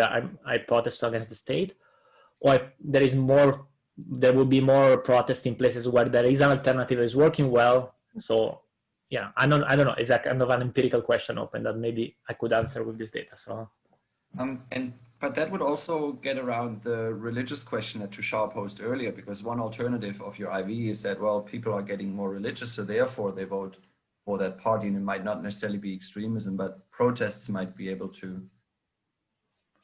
I protest against the state. Or there will be more protest in places where there is an alternative that is working well. So yeah, I don't know. It's a kind of an empirical question open that maybe I could answer with this data. So but that would also get around the religious question that Tushar posed earlier, because one alternative of your IV is that, well, people are getting more religious, so therefore they vote for that party, and it might not necessarily be extremism, but protests might be able to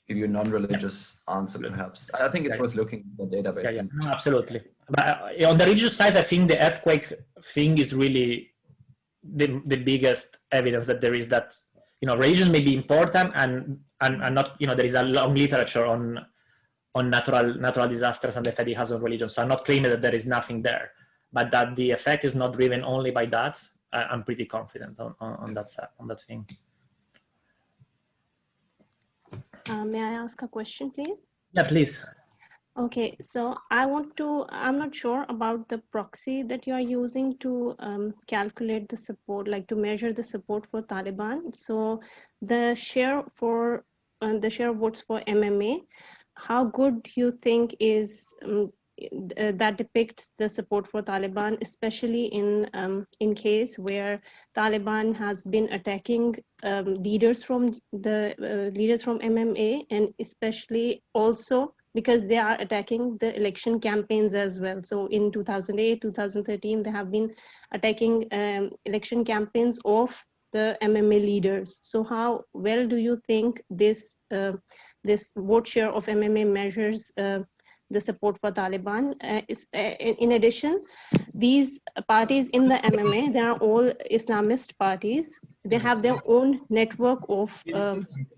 give you a non-religious answer, perhaps. I think it's worth looking at the database. Yeah. No, absolutely. But on the religious side, I think the earthquake thing is really the biggest evidence that there is that, religions may be important and not, there is a long literature on natural disasters and the effect it has on religion. So I'm not claiming that there is nothing there, but that the effect is not driven only by that. I'm pretty confident on that side, on that thing. May I ask a question, please? Yeah, please. Okay, so I'm not sure about the proxy that you are using to calculate the support, like to measure the support for Taliban. So the share of votes for MMA, how good do you think is that depicts the support for Taliban, especially in case where Taliban has been attacking leaders from MMA, and especially also because they are attacking the election campaigns as well. So in 2008, 2013, they have been attacking election campaigns of the MMA leaders. So how well do you think this vote share of MMA measures the support for Taliban? In addition, these parties in the MMA, they are all Islamist parties. They have their own network of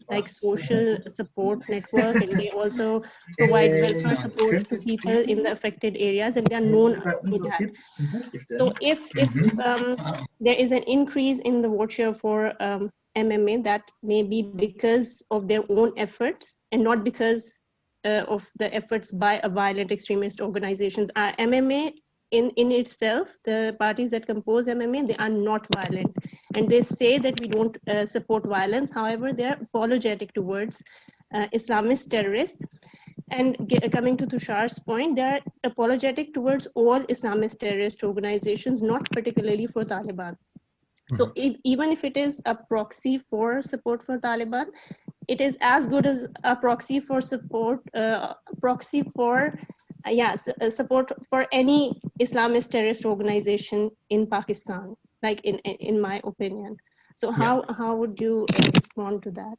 like social support network, and they also provide welfare support to people in the affected areas, and they are known for that. So if there is an increase in the vote share for MMA, that may be because of their own efforts and not because of the efforts by a violent extremist organizations. MMA in itself, the parties that compose MMA, they are not violent, and they say that we don't support violence. However, they are apologetic towards Islamist terrorists. And coming to Tushar's point, they are apologetic towards all Islamist terrorist organizations, not particularly for Taliban. So even if it is a proxy for support for Taliban, it is as good as a proxy for support, support for any Islamist terrorist organization in Pakistan, like in my opinion. So how would you respond to that?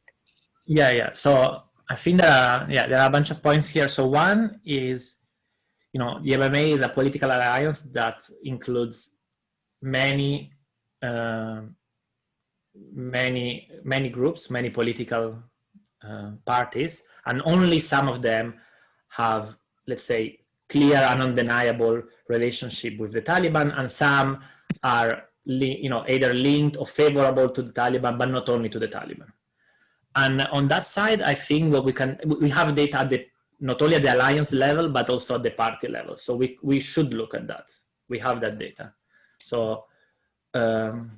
Yeah. So I think there are a bunch of points here. So one is, the MMA is a political alliance that includes many groups, many political parties, and only some of them have, let's say, clear and undeniable relationship with the Taliban, and some are either linked or favorable to the Taliban, but not only to the Taliban. And on that side, I think we have data at not only at the alliance level, but also at the party level. So we should look at that. We have that data. So on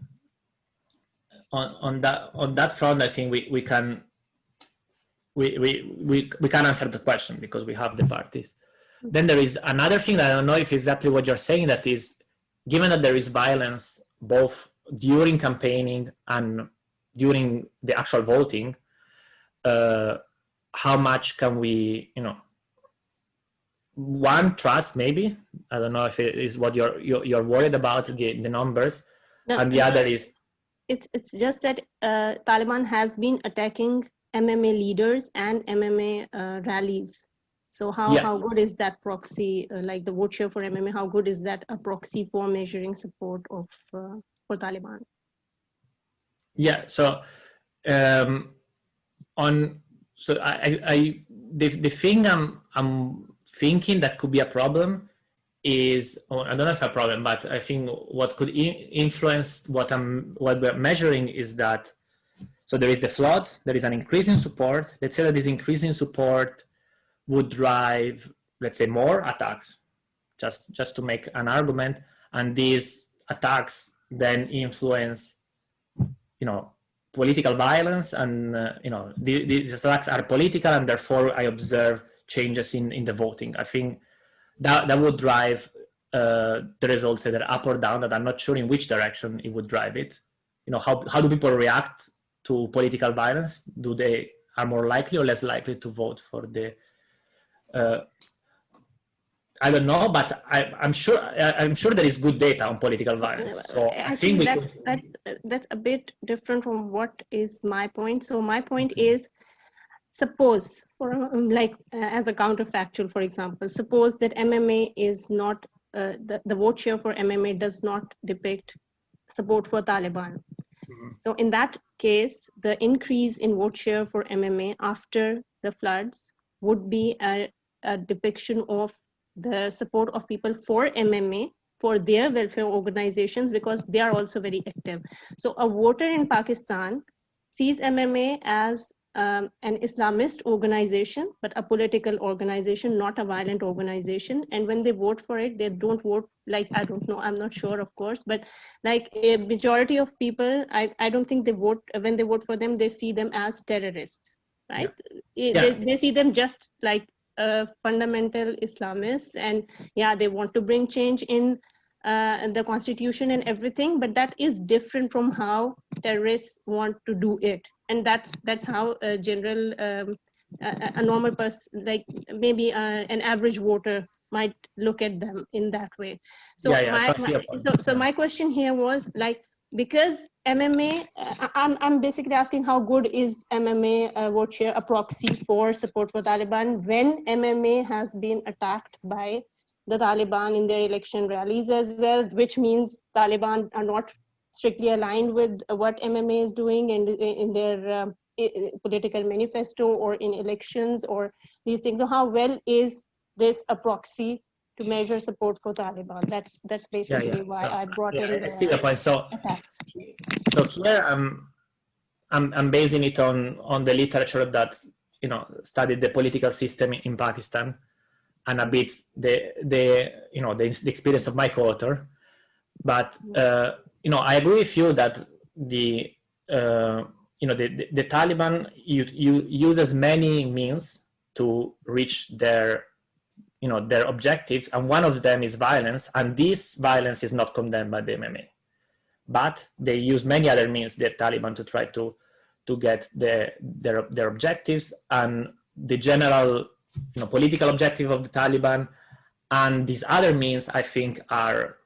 that front, I think we can answer the question because we have the parties. Then there is another thing that I don't know if exactly what you're saying, that is, given that there is violence both during campaigning and during the actual voting, how much can we, one, trust maybe? I don't know if it is what you're worried about, the numbers, No, and the other is, it's just that Taliban has been attacking MMA leaders and MMA rallies. So how good is that proxy, like the vote share for MMA, how good is that a proxy for measuring support of for Taliban? Yeah, so the thing I'm thinking that could be a problem is, I don't know if a problem, but I think what could influence what we're measuring is that, so there is the flood, there is an increase in support. Let's say that this increase in support would drive, let's say, more attacks, just to make an argument, and these attacks then influence, political violence, and these attacks are political, and therefore I observe changes in the voting. I think that would drive the results either up or down, that I'm not sure in which direction it would drive it. How do people react to political violence? Do they are more likely or less likely to vote for the I don't know, but I'm sure there is good data on political violence. So actually, that's a bit different from what is my point. So my point is, suppose, as a counterfactual, for example, suppose that MMA is not the vote share for MMA does not depict support for Taliban. Mm-hmm. So in that case, the increase in vote share for MMA after the floods would be a depiction of the support of people for MMA, for their welfare organizations, because they are also very active. So a voter in Pakistan sees MMA as an Islamist organization, but a political organization, not a violent organization. And when they vote for it, they don't vote I don't know, I'm not sure, of course, but like a majority of people, I don't think they vote, when they vote for them, they see them as terrorists, right? Yeah. They see them just like fundamental Islamists, and they want to bring change in the constitution and everything, but that is different from how terrorists want to do it. And that's how a general a normal person, like maybe an average voter, might look at them in that way. So so my question here was, like, because MMA, I'm basically asking how good is MMA vote share a proxy for support for Taliban when MMA has been attacked by the Taliban in their election rallies as well, which means Taliban are not strictly aligned with what MMA is doing and in their political manifesto or in elections or these things. So how well is this a proxy to measure support for Taliban? That's basically why I brought in. I see the point. So here I'm basing it on the literature that studied the political system in Pakistan, and a bit the experience of my co-author. But I agree with you that the Taliban uses many means to reach their their objectives, and one of them is violence, and this violence is not condemned by the MMA. But they use many other means, the Taliban, to try to get their objectives, and the general political objective of the Taliban, and these other means, I think, are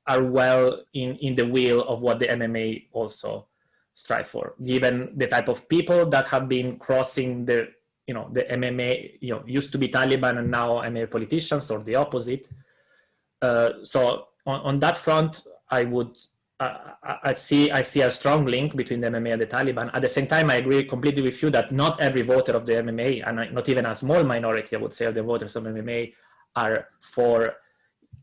well in the wheel of what the MMA also strive for, given the type of people that have been crossing the MMA, used to be Taliban and now MMA politicians, or the opposite. So on that front, I see a strong link between the MMA and the Taliban. At the same time, I agree completely with you that not every voter of the MMA, and not even a small minority, I would say, of the voters of MMA are for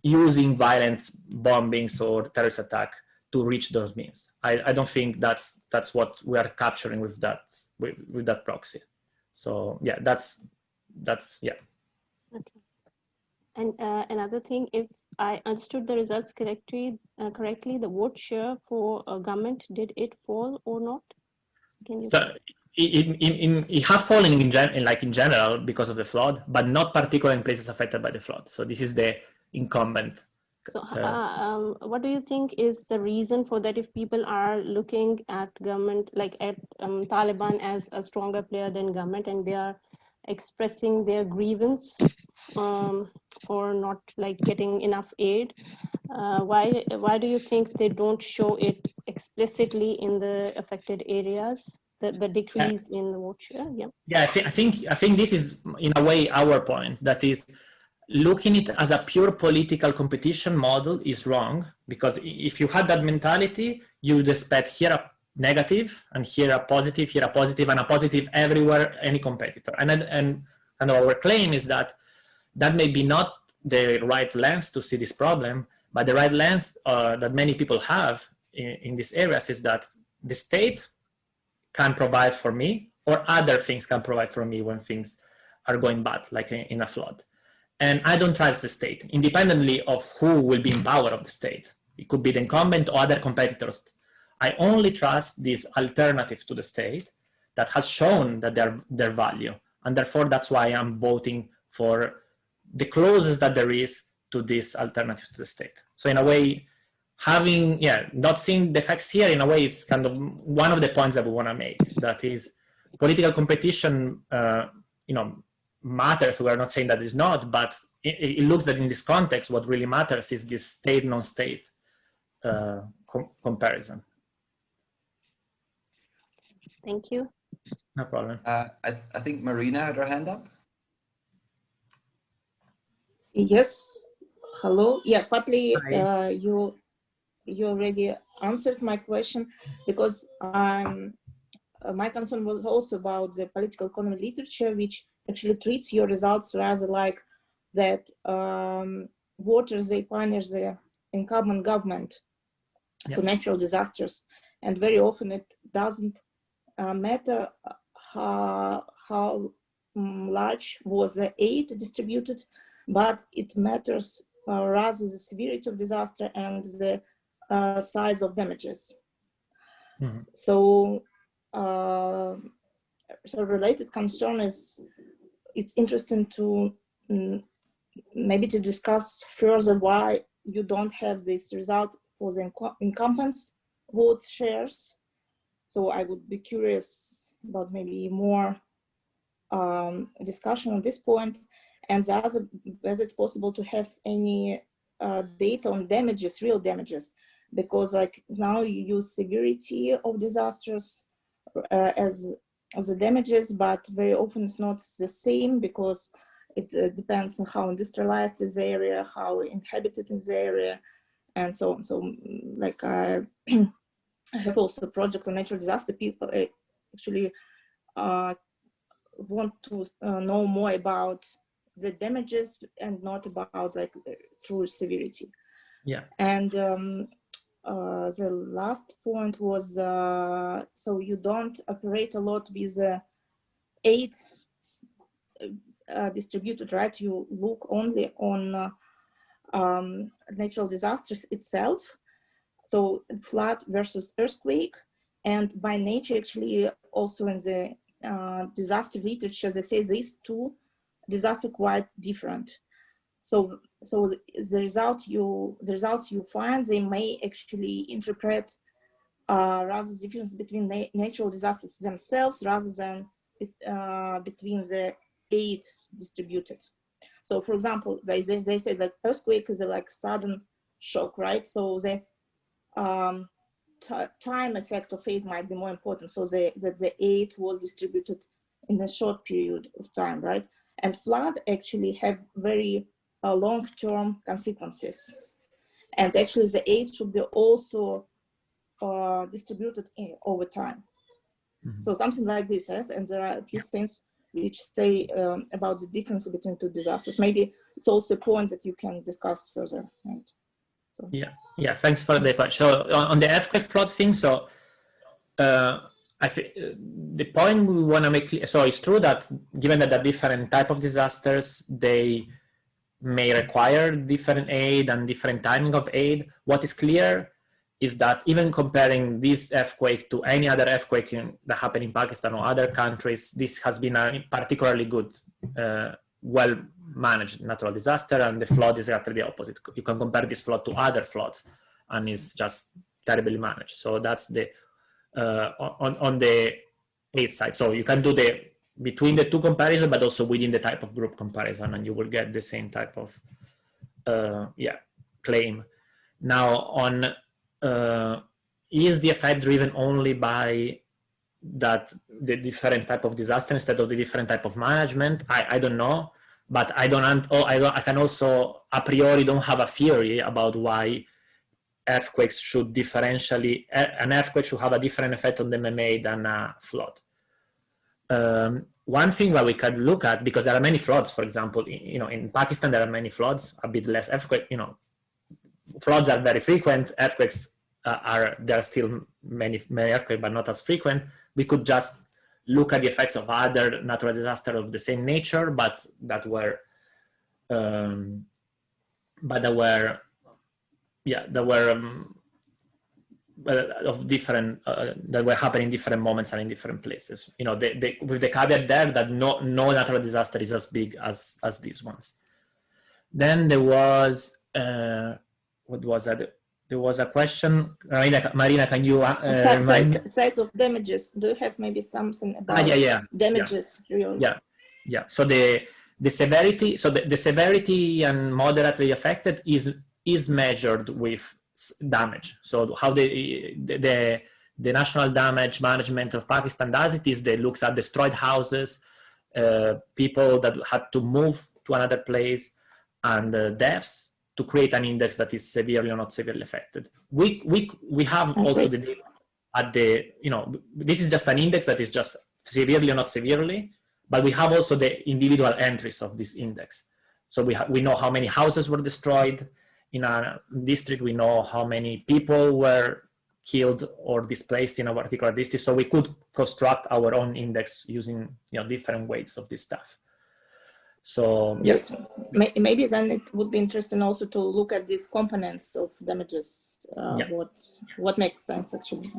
using violent bombings or terrorist attack to reach those means. I don't think that's what we are capturing with that proxy. So yeah, that's yeah. Okay. And another thing, if I understood the results correctly, the vote share for government, did it fall or not? Can you? So it have fallen in general because of the flood, but not particularly in places affected by the flood. So this is the incumbent. So what do you think is the reason for that, if people are looking at government, like at Taliban as a stronger player than government, and they are expressing their grievance for not getting enough aid, why do you think they don't show it explicitly in the affected areas, the decrease in the vote share? Yeah, I think this is in a way our point, that is, looking at it as a pure political competition model is wrong, because if you had that mentality, you would expect here a negative and here a positive, and a positive everywhere, any competitor. And our claim is that may be not the right lens to see this problem, but the right lens that many people have in these areas is that the state can provide for me, or other things can provide for me when things are going bad, like in a flood. And I don't trust the state, independently of who will be in power of the state. It could be the incumbent or other competitors. I only trust this alternative to the state that has shown that their value. And therefore, that's why I'm voting for the closest that there is to this alternative to the state. So in a way, not seeing the facts here, in a way, it's kind of one of the points that we want to make. That is, political competition, matters. We're not saying that it's not, but it looks that in this context, what really matters is this state non-state comparison. Thank you. No problem. I think Marina had her hand up. Yes. Hello. Yeah, partly you already answered my question, because my concern was also about the political economy literature, which actually treats your results rather like that voters, they punish the incumbent government for natural disasters. And very often it doesn't matter how large was the aid distributed, but it matters rather the severity of disaster and the size of damages. Mm-hmm. So related concern is, it's interesting to maybe to discuss further why you don't have this result for the incumbents vote shares. So I would be curious about maybe more discussion on this point, and the other, whether it's possible to have any data on damages, real damages, because like now you use severity of disasters as the damages, but very often it's not the same, because it depends on how industrialized is the area, how inhabited is the area, and so on. So like I have also a project on natural disaster. People actually want to know more about the damages and not about like true severity. Yeah. And the last point was, so you don't operate a lot with aid distributed, right? You look only on natural disasters itself. So flood versus earthquake. And by nature, actually, also in the disaster literature, they say these two disaster quite different. So the results you find, they may actually interpret rather the difference between natural disasters themselves rather than between the aid distributed. So for example, they say that earthquake is a like sudden shock, right? So the time effect of aid might be more important. So that the aid was distributed in a short period of time, right? And flood actually have very long-term consequences. And actually the aid should be also distributed over time. Mm-hmm. So something like this, yes? And there are a few things which say about the difference between two disasters. Maybe it's also a point that you can discuss further, right? So. Yeah, thanks for the question. So on the earthquake flood thing, so I think the point we want to make clear, so it's true that given that the different type of disasters, they may require different aid and different timing of aid. What is clear is that even comparing this earthquake to any other earthquake that happened in Pakistan or other countries, this has been a particularly good, well-managed natural disaster, and the flood is actually the opposite. You can compare this flood to other floods, and it's just terribly managed. So that's the on the aid side. So you can do the between the two comparisons, but also within the type of group comparison, and you will get the same type of claim. Now on is the effect driven only by that the different type of disaster instead of the different type of management? I don't know, but I can also a priori don't have a theory about why earthquakes should differentially, an earthquake should have a different effect on the MMA than a flood. One thing that we could look at, because there are many floods, for example, in Pakistan there are many floods, a bit less earthquake. Floods are very frequent. Earthquakes there are still many earthquakes, but not as frequent. We could just look at the effects of other natural disasters of the same nature, but that were of different that were happening in different moments and in different places. With the caveat there that no natural disaster is as big as these ones. Then there was what was that? There was a question. Marina, can you size of damages? Do you have maybe something about damages? Yeah. So the severity. So the severity and moderately affected is measured with damage. So how the National Damage Management of Pakistan does it is they looks at destroyed houses, people that had to move to another place, and deaths, to create an index that is severely or not severely affected. We have also the data at the, this is just an index that is just severely or not severely, but we have also the individual entries of this index. So we know how many houses were destroyed in a district, we know how many people were killed or displaced in a particular district. So we could construct our own index using different weights of this stuff. So yes, maybe then it would be interesting also to look at these components of damages. What makes sense actually?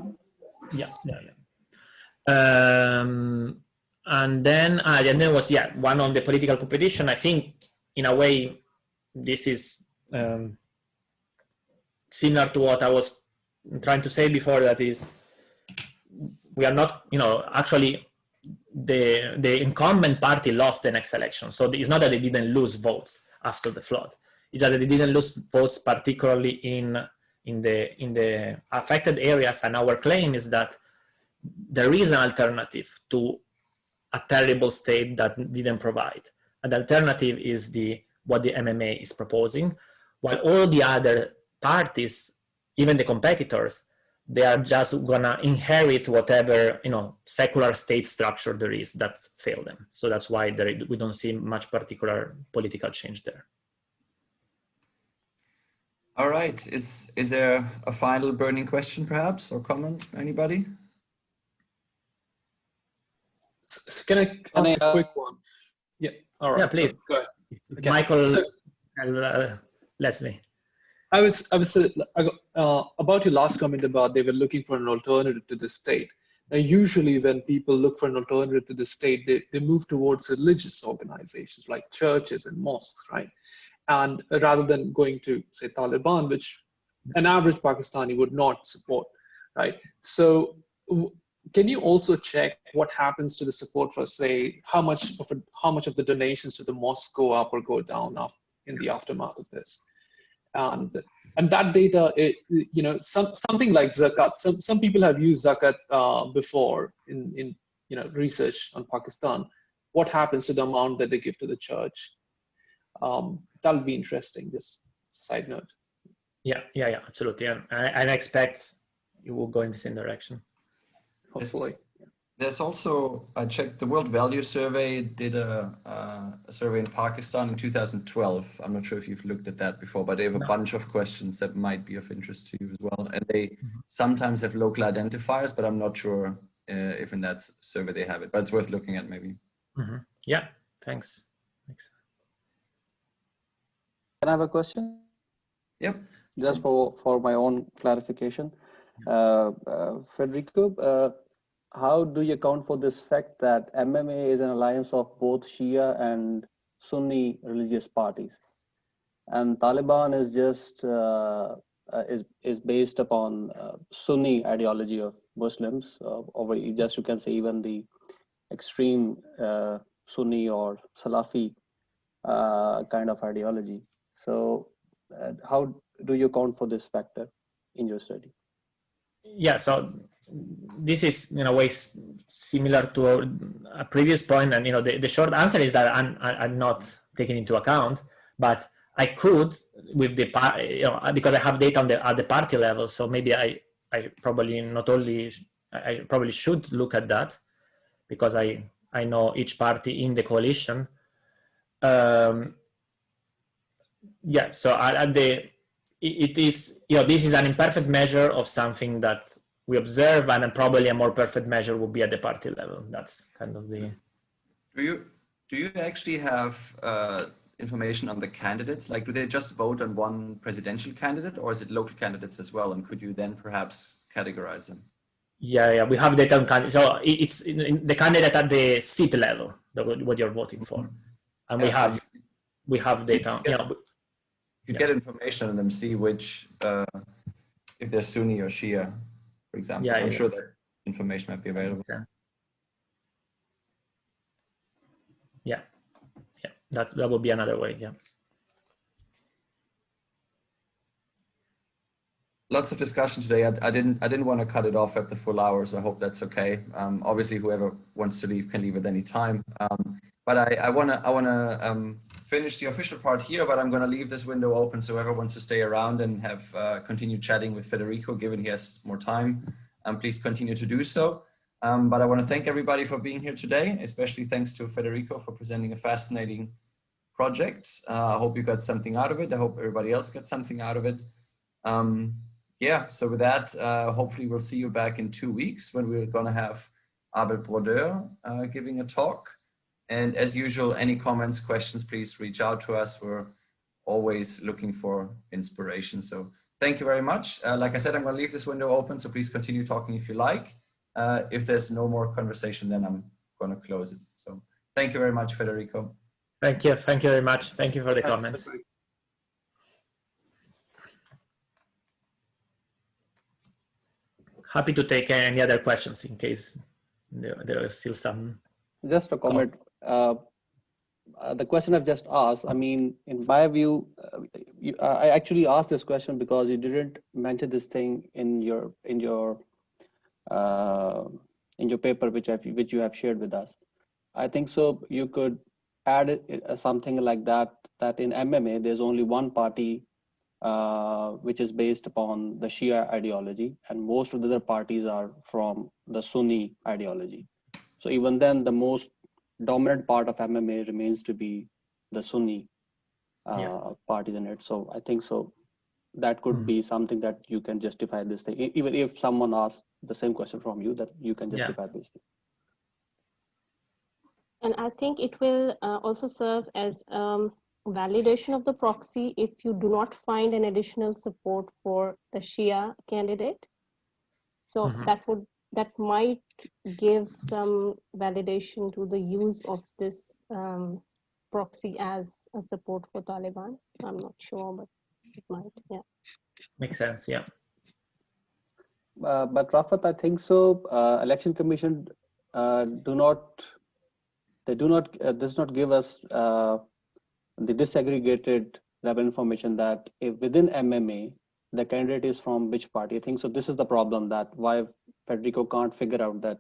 And then there was one on the political competition. I think in a way this is similar to what I was trying to say before. That is, we are not, actually. The incumbent party lost the next election. So it's not that they didn't lose votes after the flood. It's just that they didn't lose votes, particularly in the affected areas. And our claim is that there is an alternative to a terrible state that didn't provide. And the alternative is what the MMA is proposing, while all the other parties, even the competitors, they are just gonna inherit whatever secular state structure there is that failed them. So that's why we don't see much particular political change there. All right. Is there a final burning question, perhaps, or comment? Anybody? So can I ask a quick one? Yeah. All right. Yeah, please. So, go ahead. Okay. Michael, and Leslie. I was about your last comment about they were looking for an alternative to the state. Usually when people look for an alternative to the state, they move towards religious organizations like churches and mosques, right? And rather than going to, say, Taliban, which an average Pakistani would not support, right? So can you also check what happens to the support for, say, how much of the donations to the mosque go up or go down in the aftermath of this? And that data, something like zakat. Some people have used zakat before in research on Pakistan. What happens to the amount that they give to the church? That'll be interesting. Just side note. Yeah, absolutely. And I expect you will go in the same direction. Hopefully. There's also, I checked, the World Value Survey did a survey in Pakistan in 2012. I'm not sure if you've looked at that before, but they have a bunch of questions that might be of interest to you as well. And they sometimes have local identifiers, but I'm not sure if in that survey they have it, but it's worth looking at maybe. Yeah, thanks. Can I have a question? Yep. Just for my own clarification. Federico, how do you account for this fact that MMA is an alliance of both Shia and Sunni religious parties, and Taliban is just is based upon Sunni ideology of Muslims, or just you can say even the extreme Sunni or Salafi kind of ideology. So how do you account for this factor in your study? Yeah, so this is in a way similar to a previous point, and the short answer is that I'm not taking into account, but I could with the because I have data at the party level, so maybe I probably should look at that because I know each party in the coalition. Yeah, so it is, this is an imperfect measure of something that we observe, and then probably a more perfect measure would be at the party level. That's kind of the. Do you actually have information on the candidates? Like, do they just vote on one presidential candidate, or is it local candidates as well? And could you then perhaps categorize them? Yeah, we have data on candidates. So it's the candidate at the seat level, what you're voting for, and we have data. You get information on them, see which, if they're Sunni or Shia, for example. Yeah, I'm sure that information might be available. Yeah, that would be another way. Yeah. Lots of discussion today. I didn't want to cut it off at the full hour, so I hope that's okay. Obviously, whoever wants to leave can leave at any time. But I wanna finish the official part here, but I'm going to leave this window open so whoever wants to stay around and have continue chatting with Federico, given he has more time, please continue to do so. But I want to thank everybody for being here today, especially thanks to Federico for presenting a fascinating project. I hope you got something out of it. I hope everybody else got something out of it. Yeah, so with that, hopefully we'll see you back in 2 weeks when we're going to have Abel Brodeur giving a talk. And as usual, any comments, questions, please reach out to us. We're always looking for inspiration. So thank you very much. Like I said, I'm going to leave this window open, so please continue talking if you like. If there's no more conversation, then I'm going to close it. So thank you very much, Federico. Thank you very much. Thank you for the comments. Happy to take any other questions in case there are still some. Just a comment. The question I've just asked, I mean, in my view, I actually asked this question because you didn't mention this thing in your paper, which you have shared with us. I think so. You could add something like that in MMA, there's only one party which is based upon the Shia ideology, and most of the other parties are from the Sunni ideology. So even then, the most dominant part of MMA remains to be the Sunni parties in it. So I think so that could be something that you can justify this thing. Even if someone asks the same question from you, that you can justify this thing. And I think it will also serve as validation of the proxy if you do not find an additional support for the Shia candidate. So that would that might give some validation to the use of this proxy as a support for Taliban. I'm not sure, but it might, yeah. Makes sense, yeah. But Rafat, I think so. Election Commission does not give us the disaggregated level information that if within MMA the candidate is from which party. I think so. This is the problem, that why Federico can't figure out that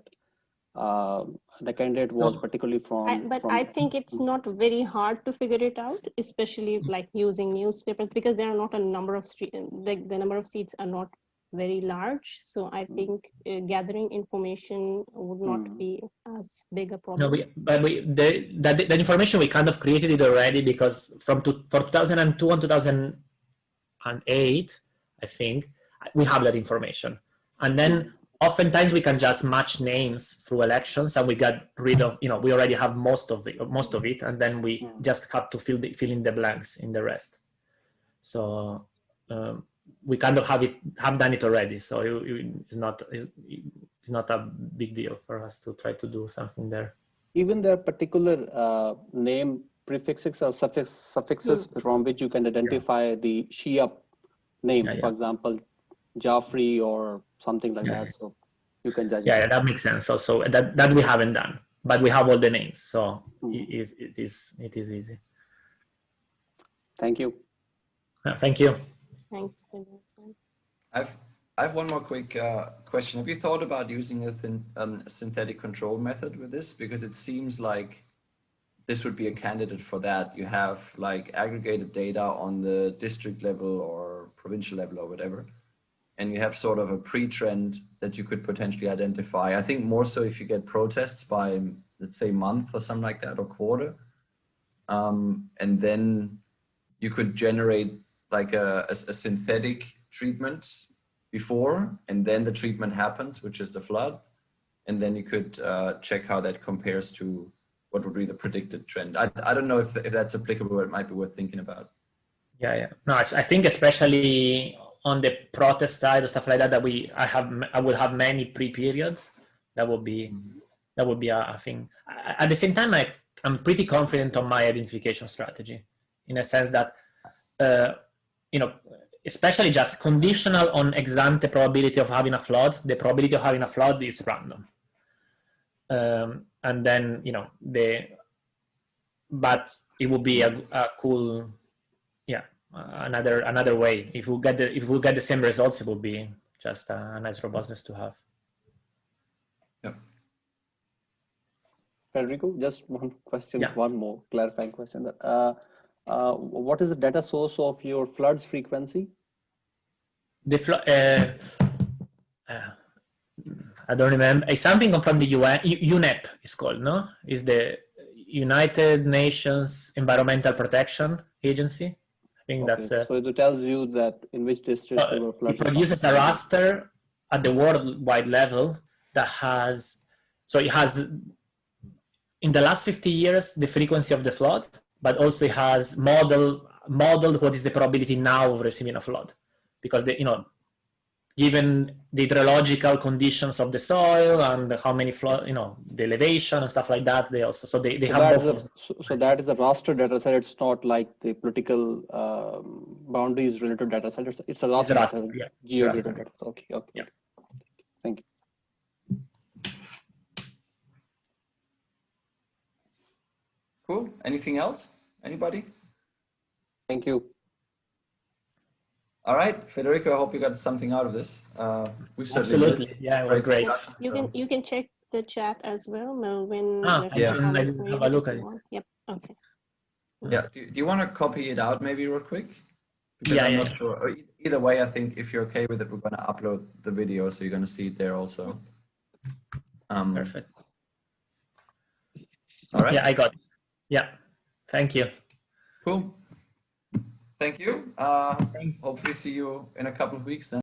the candidate was particularly from. I think it's not very hard to figure it out, especially like using newspapers, because there are not a number of the number of seats are not very large. So I think gathering information would not be as big a problem. No, the information we kind of created it already, because for 2002 and 2008, I think we have that information, and then oftentimes we can just match names through elections, and we got rid of, we already have most of it, and then we just have to fill in the blanks in the rest. So we kind of have done it already. So it's not a big deal for us to try to do something there. Even there are particular name prefixes or suffixes from which you can identify the Shia names, for example, Jaffrey or something like that. So you can judge. Yeah, that makes sense. So that we haven't done, but we have all the names, so it is easy. Thank you. Thank you. Thanks. I have one more quick question. Have you thought about using a synthetic control method with this? Because it seems like this would be a candidate for that. You have like aggregated data on the district level or provincial level or whatever, and you have sort of a pre-trend that you could potentially identify. I think more so if you get protests by, let's say, month or something like that, or quarter, and then you could generate like a synthetic treatment before, and then the treatment happens, which is the flood, and then you could check how that compares to what would be the predicted trend. I don't know if that's applicable, but it might be worth thinking about. Yeah. No, I think especially on the protest side or stuff like that, I will have many pre-periods. That would be a thing. At the same time, I'm pretty confident on my identification strategy, in a sense that especially just conditional on ex ante probability of having a flood. The probability of having a flood is random. And then, but it would be a cool, another way. If we get the same results, it would be just a nice robustness to have. Yeah. Federico, just one question, one more clarifying question. What is the data source of your floods frequency? I don't remember. It's something from the UN. UNEP is called, no? Is the United Nations Environmental Protection Agency. I think that's. So it tells you that in which district there were floods. It produces a raster at the worldwide level that has. So it has, in the last 50 years, the frequency of the flood, but also it has modeled what is the probability now of receiving a flood, because given the hydrological conditions of the soil and how many flood, the elevation and stuff like that, they have both. So that is a raster data set. It's not like the political boundaries related data set. It's a raster data, geo-grid data. Okay. Yeah. Thank you. Cool. Anything else? Anybody? Thank you. All right, Federico, I hope you got something out of this. Absolutely. Yeah, it was great. You can check the chat as well, Melvin. I didn't have a look at it. Yep. Okay. Yeah. Do you want to copy it out maybe real quick? Because I'm not sure. Or either way, I think if you're okay with it, we're going to upload the video, so you're going to see it there also. Perfect. All right. Yeah, I got it. Yeah. Thank you. Cool. Thank you. Thanks. Hopefully see you in a couple of weeks then.